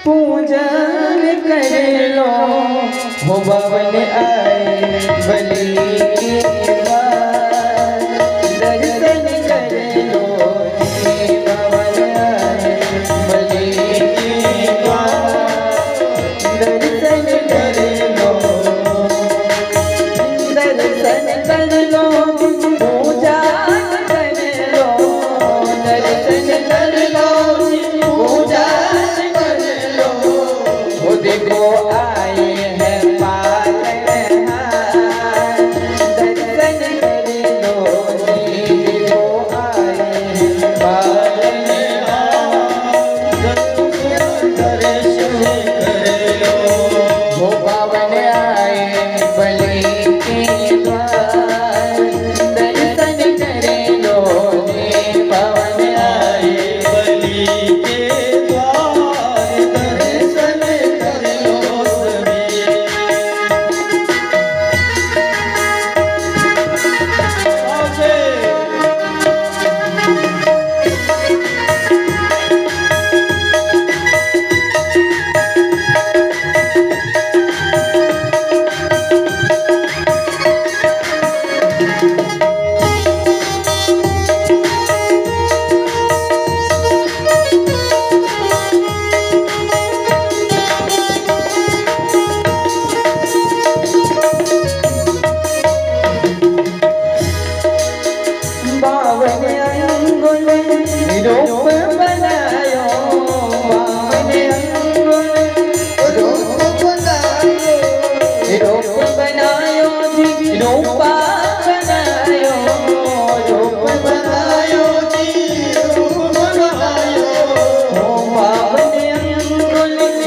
पूजन कर लो। हो बावन आए बलि की बार, दर्शन कर लो जी, बावन आए बलि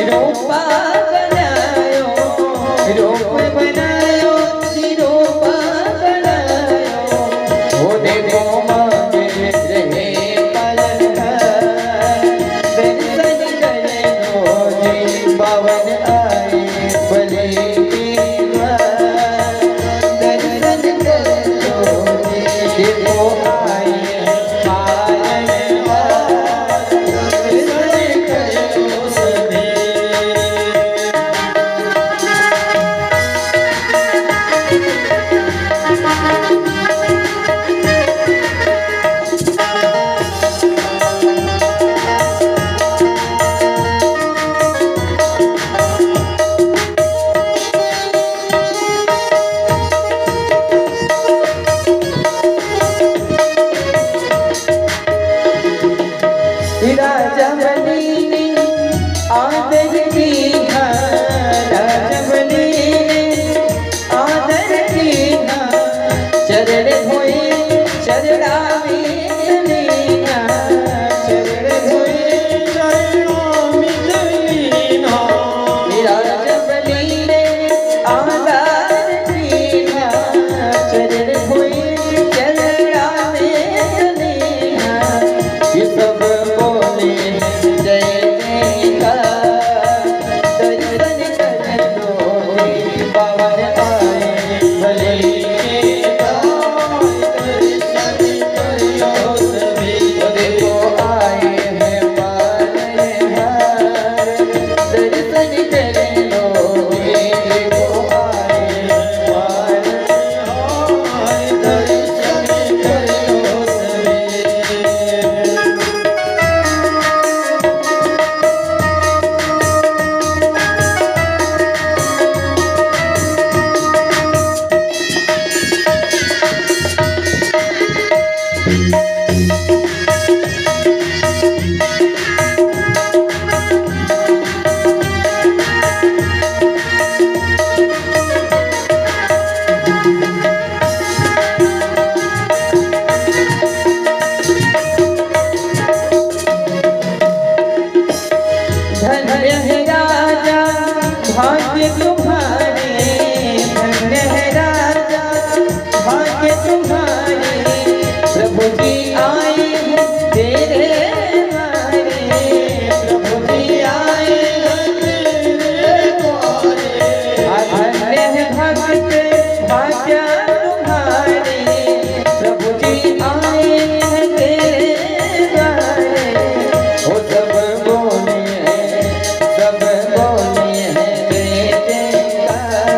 रूपा बनायो, रूप बनायो जी रूपा बनायो। वो देखो मांगे रहे पालनहार, दर्शन करे लो जी पावन आए बलि की द्वार। दर्शन करे लो जी देखो आए पालनहार, दर्शन करे लो सभी। राजा बली ने आदर किया, राजा बली ने आदर किया। चरण धोए चरणामी लीना, चरण धोए चरणामी लीना। राजा बली ने आदर किया, चरण धोए चरणामी लीना। ये सब बोले जय जयकार, दर्शन कर लो पावन आए बलि के द्वार। दर्शन कर लो सभी। वो देखो आए हैं पालनहार, दर्शन कर लो देखो आए हैं पालनहार, दर्शन कर लो सभी। धन्य है राजा भाग्य तुम्हारे, धन्य है राजा भाग्य तुम्हारे। प्रभु जी आए हैं तेरे द्वारे, प्रभु जी आए हैं तेरे द्वारे। धन्य है भक्त भाग्य तुम्हारे, प्रभु जी आए हैं तेरे द्वारे। वो सब बोले सब बोले हैं जय जयकार,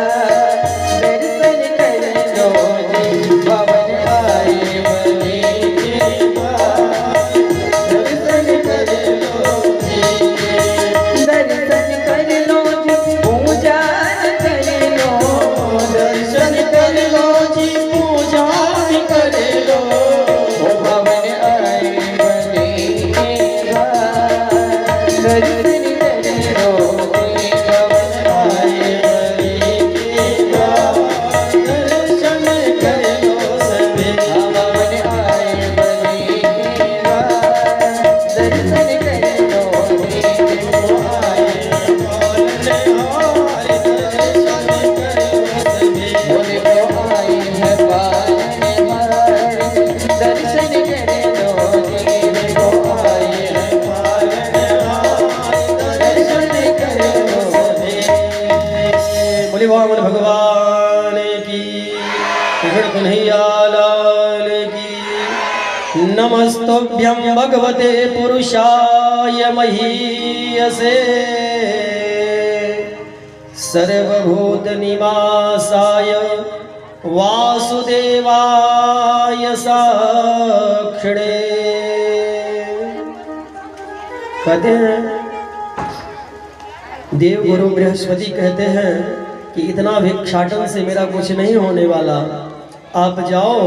दर्शन कर लो जी पावन आए बलि के द्वार। दर्शन कर लो जी, दर्शन कर लो जी पूजा कर लो, दर्शन कर लो जी पूजा कर लो। वो पावन आए बलि के द्वार, दर्शन कर लो जी पावन आए बलि के द्वार। दर्शन कर लो सभी। पावन आए बलि के द्वार, दर्शन कर लो जी देखो आए पालनहार, दर्शन कर लो सभी। वो देखो आए हैं पालनहार, दर्शन कर लो जी देखो आए हैं पालनहार, दर्शन कर लो सभी। बोले वामन भगवान की, कृष्ण कन्हैया लाल की। नमस्तुभ्यं भगवते पुरुषाय महीयसे, सर्वभूत निवासाय वासुदेवाय साक्षिणे। कहते हैं देव गुरु बृहस्पति कहते हैं कि इतना भिक्षाटन से मेरा कुछ नहीं होने वाला, आप जाओ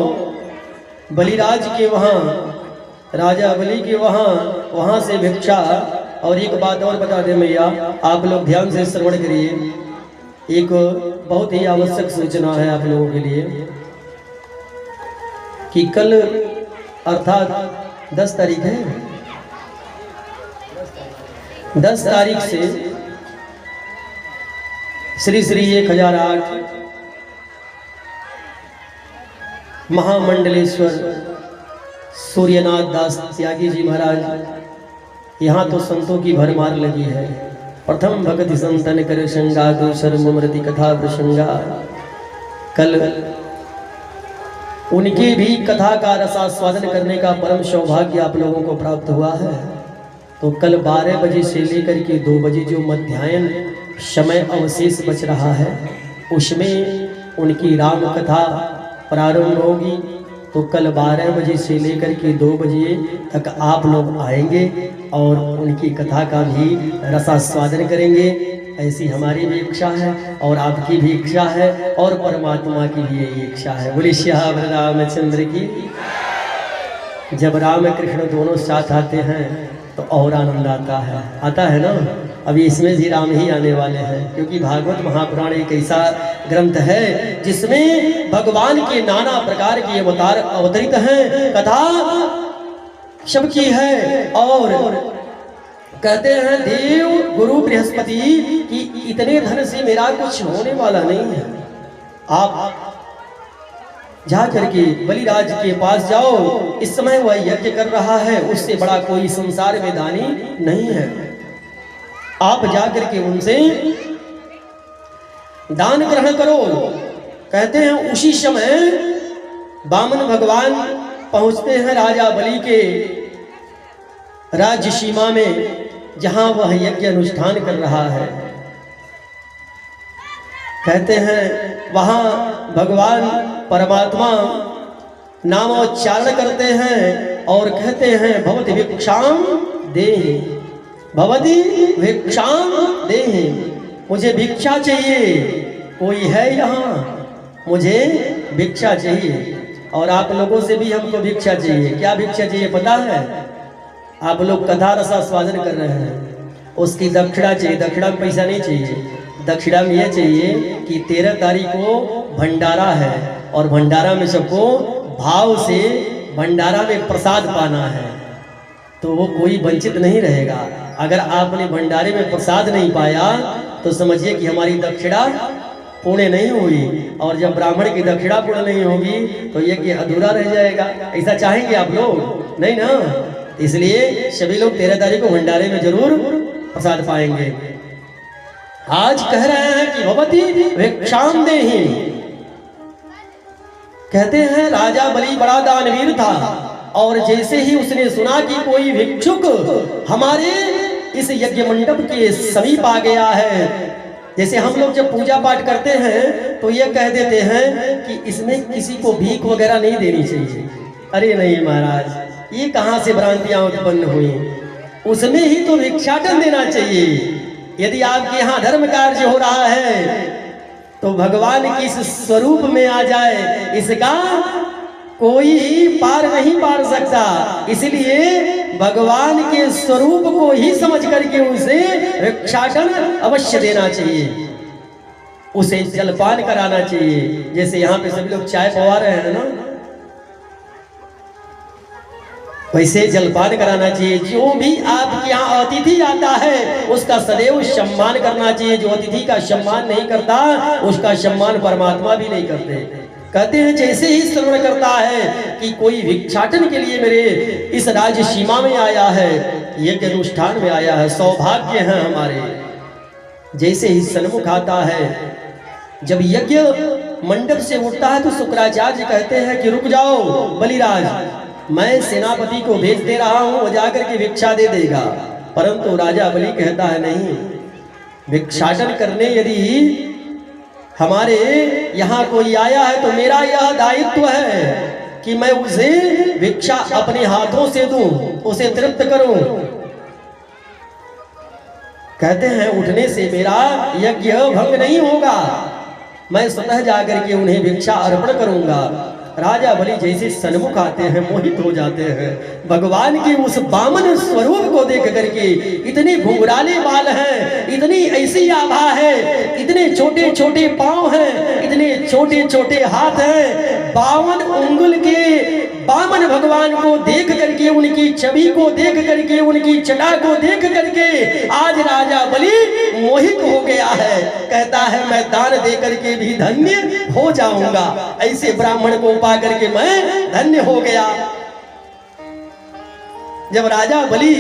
बलिराज के वहाँ, राजा बलि के वहाँ से भिक्षा। और एक बात और बता दें मैया, आप लोग ध्यान से श्रवण करिए, एक बहुत ही आवश्यक सूचना है आप लोगों के लिए कि कल अर्थात 10 तारीख है, 10 तारीख से श्री श्री 1008 महामंडलेश्वर सूर्यनाथ दास त्यागी जी महाराज। यहाँ तो संतों की भरमार लगी है। प्रथम भगति संतन कर शंगा, दूसर मुमृति कथा प्रसंगा। कल उनके भी कथा का रसास्वादन करने का परम सौभाग्य आप लोगों को प्राप्त हुआ है। तो कल 12 बजे से लेकर के 2 बजे जो मध्याह्न समय अवशेष बच रहा है, उसमें उनकी राम कथा प्रारंभ होगी। तो कल 12 बजे से लेकर के 2 बजे तक आप लोग आएंगे और उनकी कथा का भी रसास्वादन करेंगे। ऐसी हमारी भी इच्छा है और आपकी भी इच्छा है और परमात्मा की भी यही इच्छा है। बोले श्याम रामचंद्र की। जब राम कृष्ण दोनों साथ आते हैं तो और आनंद आता है ना। अभी इसमें भी राम ही आने वाले हैं, क्योंकि भागवत महापुराण एक ऐसा ग्रंथ है जिसमें भगवान के नाना प्रकार के अवतार अवतरित हैं। कथा सबकी है और कहते हैं देव गुरु बृहस्पति कि इतने धन से मेरा कुछ होने वाला नहीं है। आप जा करके बलिराज के पास जाओ, इस समय वह यज्ञ कर रहा है, उससे बड़ा कोई संसार में दानी नहीं है। आप जा करके उनसे दान ग्रहण करो। कहते हैं उसी समय वामन भगवान पहुंचते हैं राजा बलि के राज्य सीमा में, जहां वह यज्ञ अनुष्ठान कर रहा है। कहते हैं वहां भगवान परमात्मा नामोच्चारण करते हैं और कहते हैं भवति भिक्षाम देहि, भवति भिक्षाम देहि। मुझे भिक्षा चाहिए, कोई है यहाँ, मुझे भिक्षा चाहिए। और आप लोगों से भी हमको भिक्षा चाहिए। क्या भिक्षा चाहिए पता है? आप लोग कथा रसास्वादन कर रहे हैं, उसकी दक्षिणा चाहिए। दक्षिणा में पैसा नहीं चाहिए, दक्षिणा में यह चाहिए कि 13 तारीख को भंडारा है और भंडारा में सबको भाव से भंडारा में प्रसाद पाना है, तो वो कोई वंचित नहीं रहेगा। अगर आपने भंडारे में प्रसाद नहीं पाया तो समझिए कि हमारी दक्षिणा पूर्ण नहीं हुई, और जब ब्राह्मण की दक्षिणा पूर्ण नहीं होगी तो ये कि अधूरा रह जाएगा। ऐसा चाहेंगे आप लोग? नहीं ना। इसलिए सभी लोग 13 तारीख को भंडारे में जरूर प्रसाद पाएंगे। आज कह रहे हैं कि भवति भिक्षाम देहि। कहते हैं राजा बलि बड़ा दानवीर था, और जैसे ही उसने सुना कि कोई भिक्षुक हमारे इस यज्ञ मंडप के समीप आ गया है, जैसे हम लोग जब पूजा पाठ करते हैं तो ये कह देते हैं कि इसमें किसी को भीख वगैरह नहीं देनी चाहिए। अरे नहीं महाराज, ये कहाँ से भ्रांतियां उत्पन्न हुई? उसमें ही तो भिक्षाटन देना चाहिए। यदि आपके यहाँ धर्म कार्य हो रहा है तो भगवान की इस स्वरूप में आ जाए, इसका कोई पार नहीं पार सकता। इसलिए भगवान के स्वरूप को ही समझ करके उसे भिक्षाटन अवश्य देना चाहिए, उसे जलपान कराना चाहिए। जैसे यहाँ पे सभी लोग चाय पवा रहे हैं ना, वैसे जलपान कराना चाहिए। जो भी आपके यहाँ अतिथि आता है उसका सदैव सम्मान करना चाहिए। जो अतिथि का सम्मान नहीं करता उसका सम्मान परमात्मा भी नहीं करते। कहते हैं जैसे ही श्रवण करता है कि कोई भिक्षाटन के लिए मेरे इस राज्य सीमा में आया है, यज्ञ अनुष्ठान में आया है, सौभाग्य है हमारे, जैसे ही सन्मुख आता है, जब यज्ञ मंडप से उठता है तो शुक्राचार्य कहते हैं कि रुक जाओ बलिराज, मैं सेनापति को भेज दे रहा हूं, वो जाकर के भिक्षा दे देगा। परंतु राजा बलि कहता है नहीं, भिक्षाटन करने यदि हमारे यहाँ कोई आया है तो मेरा यह दायित्व है कि मैं उसे भिक्षा अपने हाथों से दूं, उसे तृप्त करूं। कहते हैं उठने से मेरा यज्ञ भंग नहीं होगा, मैं स्वतः जाकर के उन्हें भिक्षा अर्पण करूंगा। राजा बलि जैसे सन्मुख आते हैं मोहित हो जाते हैं। भगवान के उस वामन स्वरूप को देख करके, इतने घुंघराले बाल हैं, इतनी ऐसी आभा है, इतने छोटे छोटे पांव हैं, इतने छोटे छोटे हाथ हैं, 52 उंगल के वामन भगवान को देख करके, उनकी छवि को देख करके, उनकी छटा को देख करके आज राजा बलि मोहित हो गया है। कहता है मैं दान दे करके भी धन्य हो जाऊंगा, ऐसे ब्राह्मण को पा करके मैं धन्य हो गया। जब राजा बलि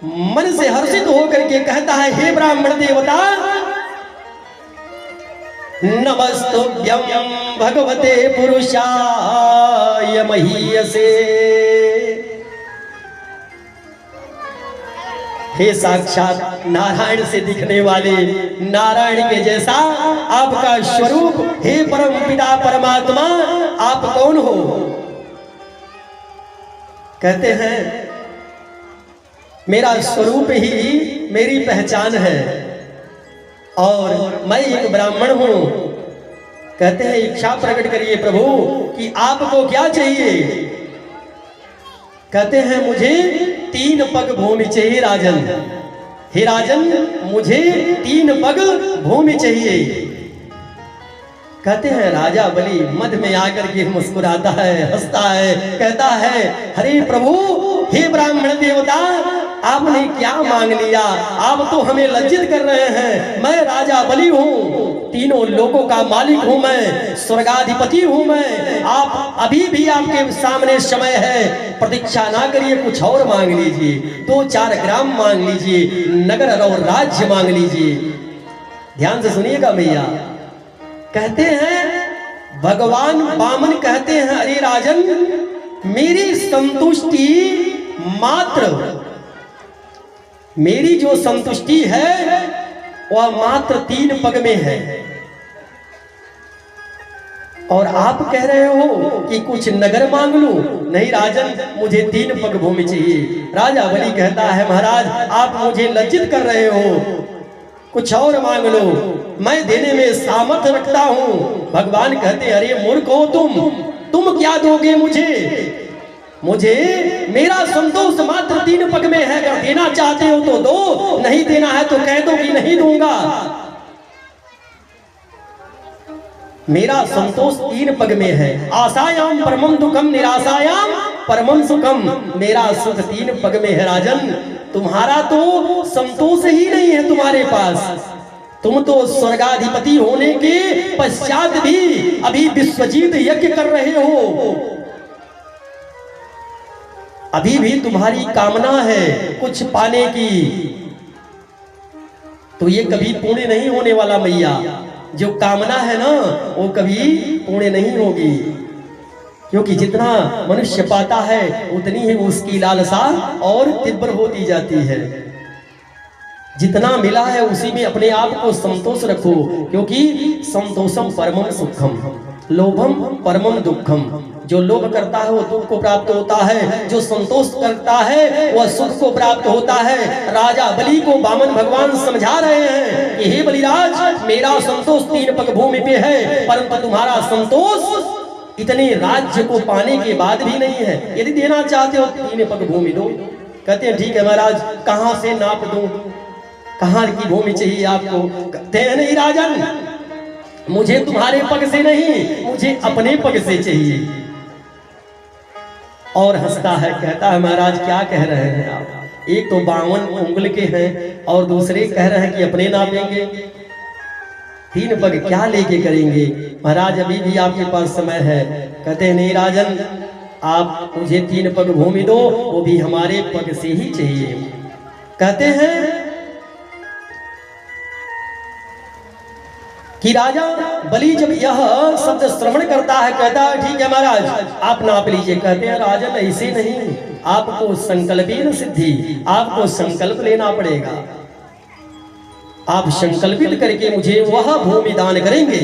मन से हर्षित होकर के कहता है हे ब्राह्मण देवता, नमस्तुभ्यं भगवते पुरुषाय महीयसे। हे साक्षात नारायण से दिखने वाले, नारायण के जैसा आपका स्वरूप, हे परम पिता परमात्मा आप कौन हो? कहते हैं मेरा स्वरूप ही मेरी पहचान है और मैं एक ब्राह्मण हूं। कहते हैं इच्छा प्रकट करिए प्रभु कि आपको क्या चाहिए? कहते हैं मुझे 3 पग भूमि चाहिए राजन। हे राजन मुझे 3 पग भूमि चाहिए। कहते हैं राजा बलि मध्य में आकर के मुस्कुराता है, हंसता है, कहता है हरे प्रभु, हे ब्राह्मण देवता आपने क्या मांग लिया? आप तो हमें लज्जित कर रहे हैं। मैं राजा बलि हूँ, तीनों लोकों का मालिक हूँ, मैं स्वर्गाधिपति हूँ मैं। आप अभी भी आपके सामने समय है, प्रतीक्षा ना करिए, कुछ और मांग लीजिए, 2-4 ग्राम मांग लीजिए, नगर और राज्य मांग लीजिए। ध्यान से सुनिएगा भैया। कहते हैं भगवान वामन कहते हैं अरे राजन मेरी संतुष्टि मात्र, मेरी जो संतुष्टि है वह मात्र 3 पग में है और आप कह रहे हो कि कुछ नगर मांग लूं। नहीं राजन मुझे 3 पग भूमि चाहिए। राजा बलि कहता है महाराज आप मुझे लज्जित कर रहे हो, कुछ और मांग लो, मैं देने में सामर्थ्य रखता हूं। भगवान कहते अरे मूर्ख हो तुम क्या दोगे मुझे? मुझे मेरा संतोष मात्र 3 पग में है। अगर देना चाहते हो तो दो, नहीं देना है तो कह दो कि नहीं दूंगा। मेरा संतोष 3 पग में है। आशायाम परमम दुखम निराशायाम परमम सुखम। मेरा सुख 3 पग में है राजन। तुम्हारा तो संतोष ही नहीं है तुम्हारे पास। तुम तो स्वर्गाधिपति होने के पश्चात भी अभी विश्वजीत यज्ञ कर रहे हो, अभी भी तुम्हारी कामना है कुछ पाने की, तो ये कभी पूर्ण नहीं होने वाला मैया। जो कामना है ना वो कभी पूर्ण नहीं होगी, क्योंकि जितना मनुष्य पाता है उतनी ही उसकी लालसा और तीव्र होती जाती है। जितना मिला है उसी में अपने आप को संतोष रखो, क्योंकि संतोषम परमम सुखम लोभम परमम दुखम। जो लोभ करता है वो दुख को प्राप्त होता है, जो संतोष करता है वह सुख को प्राप्त होता है। राजा बलि को वामन भगवान समझा रहे हैं कि हे बलिराज मेरा संतोष 3 पग भूमि पे है, परंतु तुम्हारा संतोष इतने राज्य को पाने के बाद भी नहीं है। यदि देना चाहते हो 3 पग भूमि दो। कहते हैं ठीक है महाराज, कहां से नाप दूं, कहां की भूमि चाहिए आपको? कहते हैं नहीं राजन मुझे तुम्हारे पग से नहीं, मुझे अपने पग से चाहिए। और हंसता है, कहता है महाराज क्या कह रहे हैं आप? एक तो 52 उंगल के हैं और दूसरे कह रहे हैं कि अपने नापेंगे। 3 पग क्या लेके करेंगे? महाराज अभी भी आपके पास समय है। कहते हैं नहीं राजन आप मुझे 3 पग भूमि दो, वो भी हमारे पग से ही चाहिए। कहते हैं कि राजा बलि जब यह शब्द श्रवण करता है कहता है ठीक है महाराज आप नाप लीजिए। कहते हैं राजन ऐसे नहीं, आपको संकल्पीन सिद्धि, आपको संकल्प लेना पड़ेगा। आप संकल्पित करके मुझे वह भूमि दान करेंगे।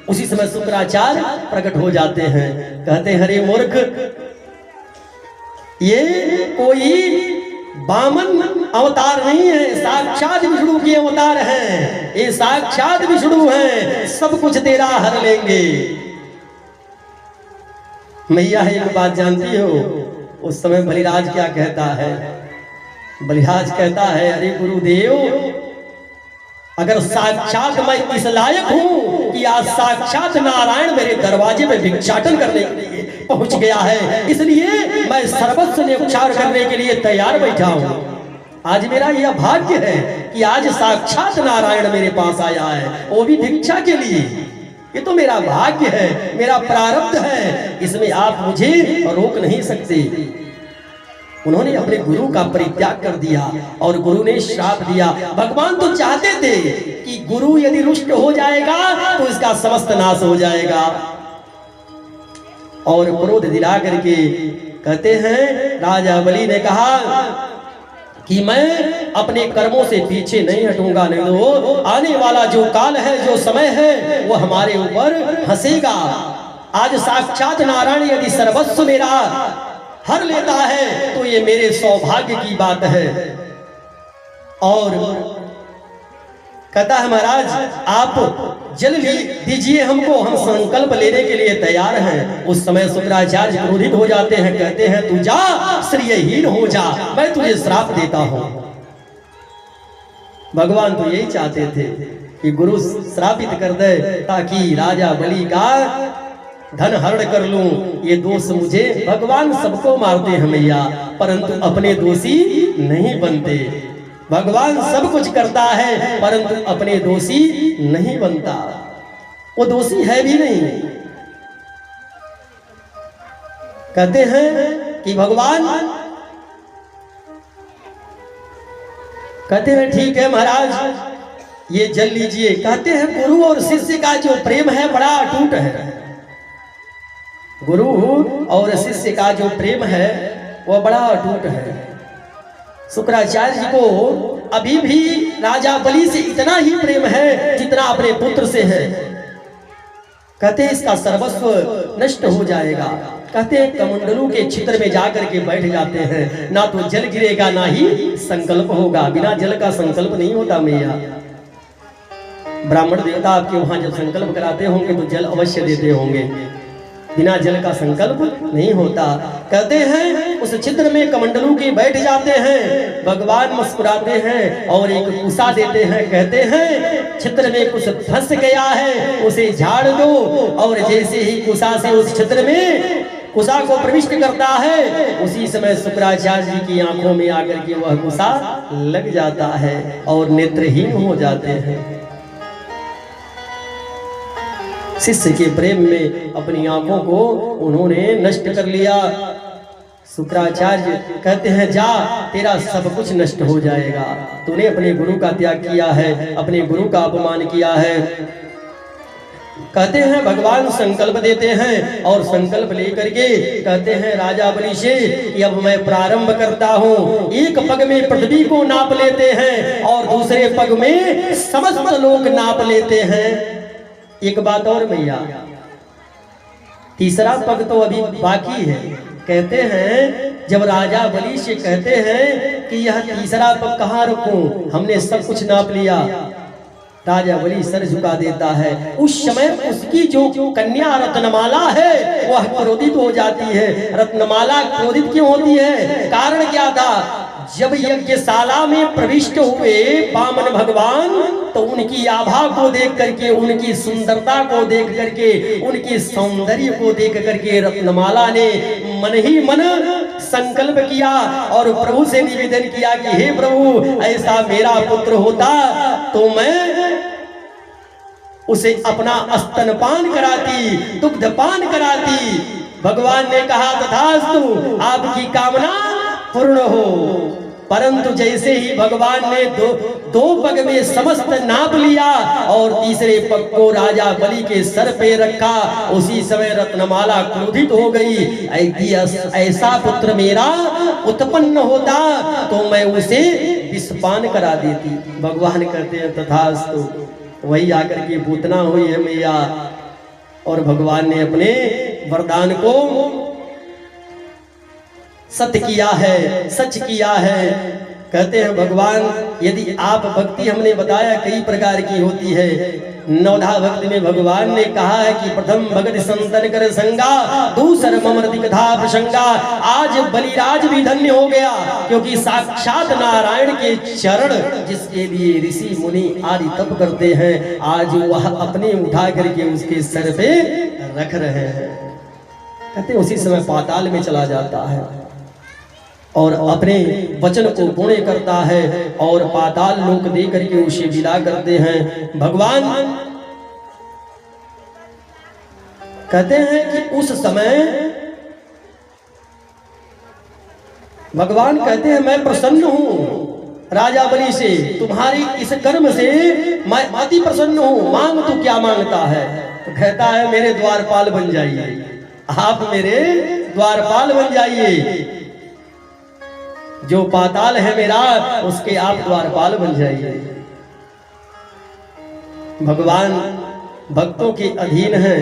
उसी समय शुक्राचार्य प्रकट हो जाते हैं। कहते हैं हरे मूर्ख, ये कोई वामन अवतार नहीं है, साक्षात विष्णु के अवतार हैं। ये साक्षात विष्णु हैं, सब कुछ तेरा हर लेंगे। मैया एक बात जानती हो, उस समय बलिराज क्या कहता है? बलिराज कहता है अरे गुरुदेव अगर साक्षात मैं इस लायक हूं कि आज साक्षात नारायण मेरे दरवाजे में भिक्षाटन करने के लिए पहुंच गया है, इसलिए मैं सर्वस्व ने उपचार करने के लिए तैयार बैठा हूं। आज मेरा यह भाग्य है कि आज साक्षात नारायण मेरे पास आया है, वो भी भिक्षा के लिए। ये तो मेरा भाग्य है, मेरा प्रारब्ध है, इसमें आप मुझे रोक नहीं सकते। उन्होंने अपने गुरु का परित्याग कर दिया और गुरु ने श्राप दिया। भगवान तो चाहते थे कि गुरु यदि रुष्ट हो जाएगा तो इसका समस्त नाश हो जाएगा, और क्रोध दिला करके कहते हैं राजा बलि ने कहा कि मैं अपने कर्मों से पीछे नहीं हटूंगा, नहीं तो आने वाला जो काल है, जो समय है, वो हमारे ऊपर हंसेगा। आज साक्षात नारायण यदि सर्वस्व मेरा हर लेता है तो ये मेरे सौभाग्य की बात है। और कहता है महाराज आप जल दीजिए हमको, हम संकल्प लेने के लिए तैयार हैं। उस समय शुक्राचार्य क्रोधित हो जाते हैं, कहते हैं तू जा, श्रेयहीन हो जा, मैं तुझे श्राप देता हूं। भगवान तो यही चाहते थे कि गुरु श्रापित कर दे ताकि राजा बलि का धन हरण कर लूं। ये दोष मुझे, भगवान सबको मारते हैं मैया, परंतु अपने दोषी नहीं बनते। भगवान सब कुछ करता है परंतु अपने दोषी नहीं बनता, वो दोषी है भी नहीं। कहते हैं कि भगवान कहते हैं ठीक है महाराज ये जल लीजिए। कहते हैं गुरु और शिष्य का जो प्रेम है बड़ा अटूट है। गुरु और शिष्य का जो प्रेम है वह बड़ा अटूट है। शुक्राचार्य जी को अभी भी राजा बलि से इतना ही प्रेम है जितना अपने पुत्र से है। कहते हैं इसका सर्वस्व नष्ट हो जाएगा। कहते हैं कमंडलू के छिद्र में जाकर के बैठ जाते हैं, ना तो जल गिरेगा ना ही संकल्प होगा। बिना जल का संकल्प नहीं होता मैया। ब्राह्मण देवता आपके वहां जब संकल्प कराते होंगे तो जल अवश्य देते होंगे, बिना जल का संकल्प नहीं होता। कहते हैं उस छिद्र में कमंडलू के बैठ जाते हैं। भगवान मुस्कुराते हैं और एक कुसा देते हैं, कहते हैं छिद्र में कुछ फंस गया है उसे झाड़ दो। और जैसे ही कुसा से उस छिद्र में कुसा को प्रविष्ट करता है, उसी समय शुक्राचार्य जी की आंखों में आकर के वह कुसा लग जाता है और नेत्रहीन हो जाते हैं। शिष्य के प्रेम में अपनी आंखों को उन्होंने नष्ट कर लिया। शुक्राचार्य कहते हैं जा, तेरा सब कुछ नष्ट हो जाएगा। तूने अपने गुरु का त्याग किया है, अपने गुरु का अपमान किया है। कहते हैं भगवान संकल्प देते हैं और संकल्प लेकर के कहते हैं राजा बलि से कि अब मैं प्रारंभ करता हूँ। एक पग में पृथ्वी को नाप लेते हैं और दूसरे पग में समस्त लोग नाप लेते हैं। एक बात और भैया, तीसरा पग तो अभी बाकी है। कहते हैं जब राजा बलि से कहते हैं कि यह तीसरा पग कहाँ रखूं, हमने सब कुछ नाप लिया, राजा बलि सर झुका देता है। उस समय उसकी जो कन्या रत्नमाला है वह क्रोधित हो जाती है। रत्नमाला क्रोधित क्यों होती है? कारण क्या था? जब यज्ञशाला में प्रविष्ट हुए वामन भगवान तो उनकी आभा को देख करके, उनकी सुंदरता को देख करके, उनकी सौंदर्य को देख करके रत्नमाला ने मन ही मन संकल्प किया और प्रभु से निवेदन किया कि हे प्रभु, ऐसा मेरा पुत्र होता तो मैं उसे अपना स्तनपान कराती, दुग्धपान कराती। भगवान ने कहा तथास्तु, आपकी कामना पूर्ण हो। परंतु जैसे ही भगवान ने दो पग में समस्त नाप लिया और तीसरे पग को राजा बलि के सर पे रखा, उसी समय रत्नमाला क्रोधित हो गई। ऐसा पुत्र मेरा उत्पन्न होता तो मैं उसे विषपान करा देती। भगवान कहते हैं तथास्तु। वही आकर के पूतना हुई है मैया और भगवान ने अपने वरदान को सत्य किया है, सच किया है। कहते हैं भगवान यदि आप भक्ति, हमने बताया कई प्रकार की होती है। नवधा भक्ति में भगवान ने कहा है कि प्रथम भगत संतन कर संगा, दूसर ममृति कथा प्रसंगा। आज बलिराज भी धन्य हो गया क्योंकि साक्षात नारायण के चरण जिसके लिए ऋषि मुनि आदि तप करते हैं, आज वह अपने उठा करके उसके सर पे रख रहे हैं। कहते उसी समय पाताल में चला जाता है और अपने वचन को पूर्ण करता है और पाताल लोक दे करके उसे विदा करते हैं। भगवान कहते हैं कि उस समय भगवान कहते हैं मैं प्रसन्न हूं राजा बलि से, तुम्हारी इस कर्म से मैं अति प्रसन्न हूं, मांग तू क्या मांगता है? तो कहता है मेरे द्वारपाल बन जाइए, आप मेरे द्वारपाल बन जाइए, जो पाताल है मेरा उसके आप द्वारपाल बन जाइए। भगवान भक्तों के अधीन हैं,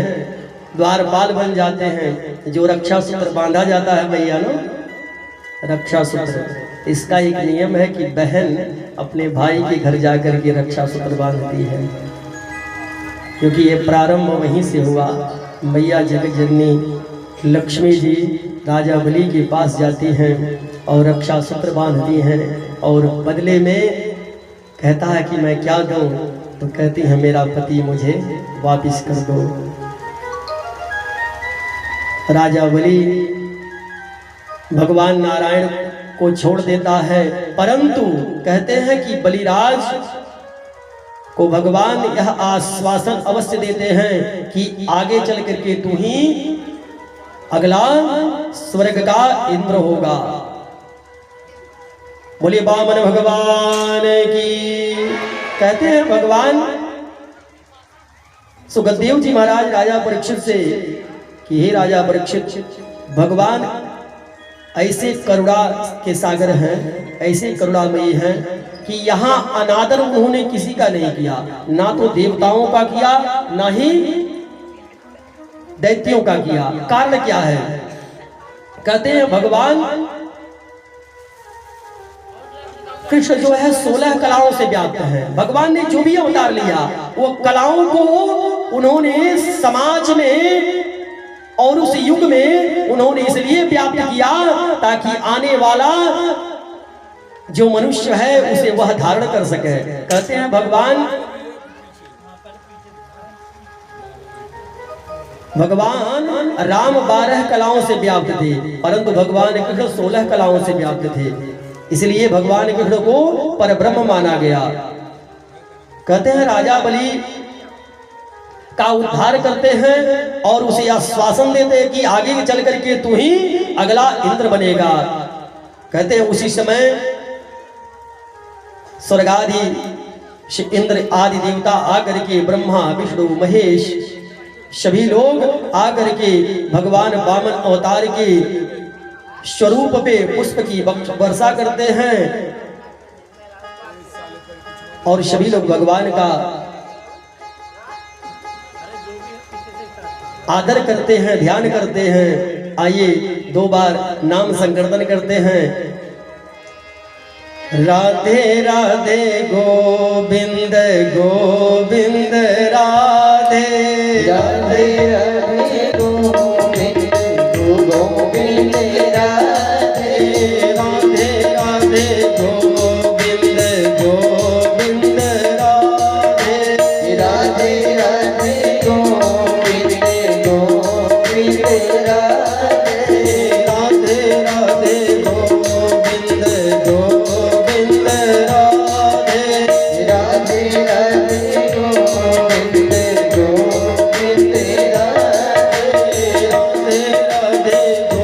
द्वारपाल बन जाते हैं। जो रक्षा सूत्र बांधा जाता है भैया नो, रक्षा सूत्र, इसका एक नियम है कि बहन अपने भाई के घर जाकर के रक्षा सूत्र बांधती है, क्योंकि ये प्रारंभ वहीं से हुआ। मैया जगत जननी लक्ष्मी जी राजा बलि के पास जाती हैं और रक्षा सूत्र बांधती हैं और बदले में कहता है कि मैं क्या दूं? तो कहती है मेरा पति मुझे वापस कर दो। राजा बलि भगवान नारायण को छोड़ देता है, परंतु कहते हैं कि बलिराज को भगवान यह आश्वासन अवश्य देते हैं कि आगे चल करके तू ही अगला स्वर्ग का इंद्र होगा। बोलिए वामन भगवान की। कहते हैं भगवान सुखदेव जी महाराज राजा परीक्षित से कि हे राजा परीक्षित, भगवान ऐसे करुणा के सागर हैं, ऐसे करुणामयी हैं कि यहाँ अनादर उन्होंने किसी का नहीं किया, ना तो देवताओं का किया ना ही दैत्यों का किया। कारण क्या है? कहते हैं भगवान कृष्ण जो है 16 कलाओं से व्याप्त है। भगवान ने जो भी अवतार लिया वो कलाओं को उन्होंने समाज में और उस युग में उन्होंने इसलिए व्याप्त किया ताकि आने वाला जो मनुष्य है उसे वह धारण कर सके। कहते हैं भगवान राम 12 कलाओं से व्याप्त थे, परंतु भगवान कृष्ण 16 कलाओं से व्याप्त थे, इसलिए भगवान कृष्ण को परब्रह्म माना गया। कहते हैं राजा बलि का उद्धार करते हैं और उसे आश्वासन देते हैं कि आगे चल करके तू ही अगला इंद्र बनेगा। कहते हैं उसी समय स्वर्गादि इंद्र आदि देवता आकर के, ब्रह्मा विष्णु महेश सभी लोग आकर के भगवान वामन अवतार के स्वरूप पे पुष्प की वर्षा करते हैं और सभी लोग भगवान का आदर करते हैं, ध्यान करते हैं। आइए 2 बार नाम संकीर्तन करते हैं। राधे राधे गोविंद गोविंद राधे, राधे राधे गोविंद गोविंद राधे, राधे राधे गोविंद गोविंद राधे, राधे राधे गोविंद गोविंद राधे, राधे राधे गोविंद गोविंद राधे, राधे राधे गोविंद गोविंद राधे, राधे राधे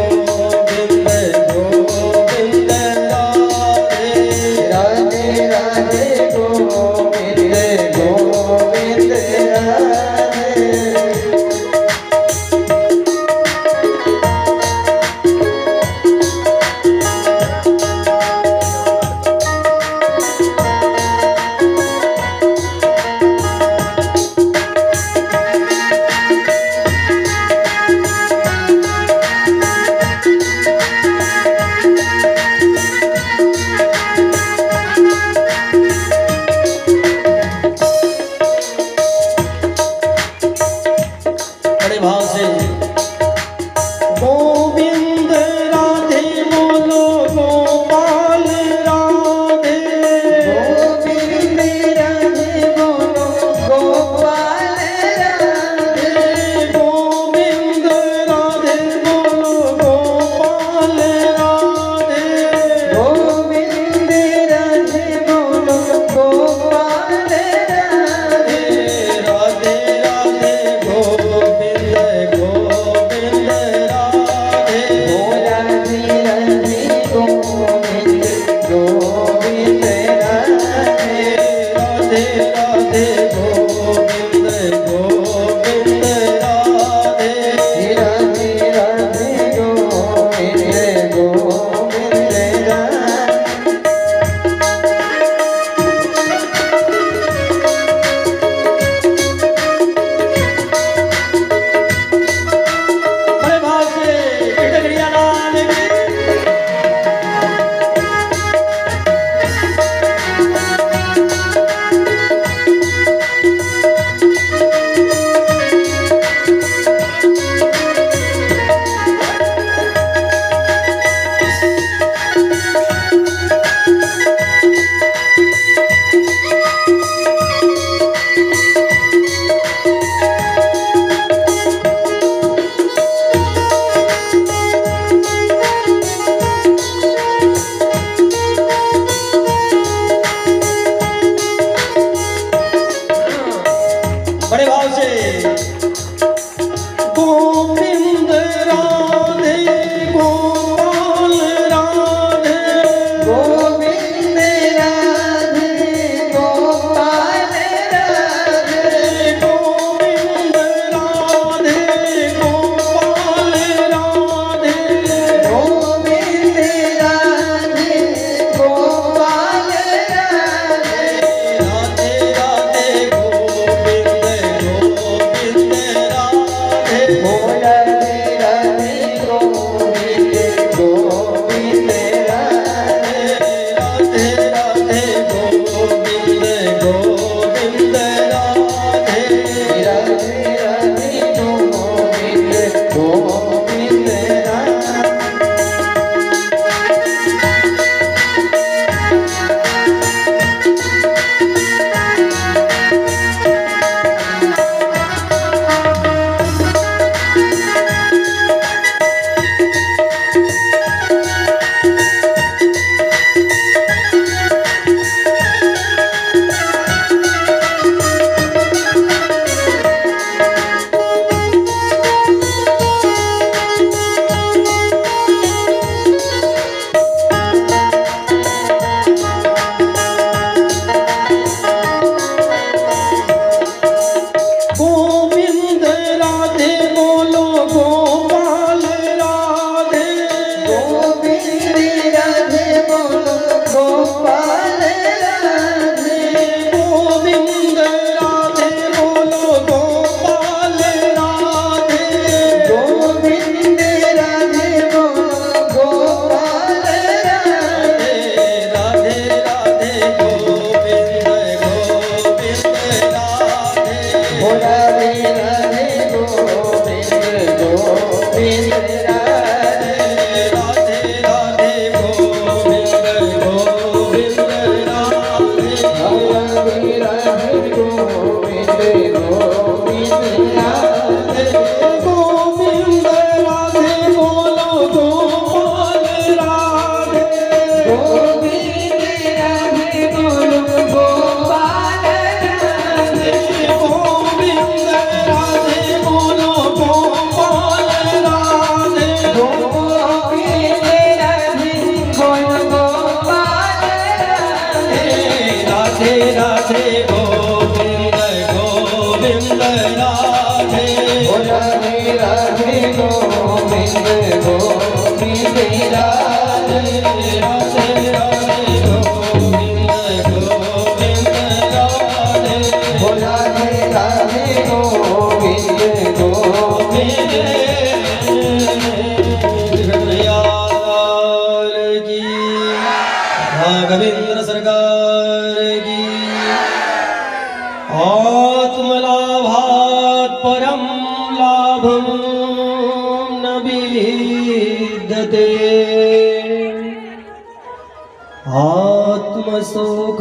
गोविंद गोविंद राधे, राधे राधे गोविंद गोविंद राधे। राधे गोविंद गोविंद राधे राधे राधे गोविंद गोविंद बड़े भाव से टिटगड़िया लाल की बड़े भाव से गोविंद राधे गोपाल राधे गोविंद राधे गोपाल राधे गोविंद राधे गोपाल राधे गोविंद राधे गोपाल राधे राधे राधे गोविंद गोविंद राधे भोला राधे गोविंद गोविंद राधे राधे राधे गोविंद गोविंद राधे राधे राधे गोविंद गोविंद राधे गोविंद राधे बोलो गोपाल राधे गोविंद राधे बोलो गोपाल राधे गोविंद राधे बोलो गोपाल राधे गोविंद राधे बोलो गोपाल राधे राधे राधे गोविंद गोविंद राधे भोला राधे गोविंद गोविंद राधे राधे राधे गोविंद गोविंद राधे भोला राधे गोविंद गोविंद राधे गोविंद राधे बोलो गोपाल राधे गोविंद राधे बोलो गोपाल राधे गोविंद राधे बोलो गोपाल राधे गोविंद राधे बोलो गोपाल राधे राधे राधे गोविंद गोविंद राधे भोला राधे गोविंद गोविंद राधे राधे राधे गोविंद गोविंद राधे भोला राधे गोविंद गोविंद राघवेंद्र सरकार की आत्मलाभात् परम लाभं न विद्यते आत्मसुख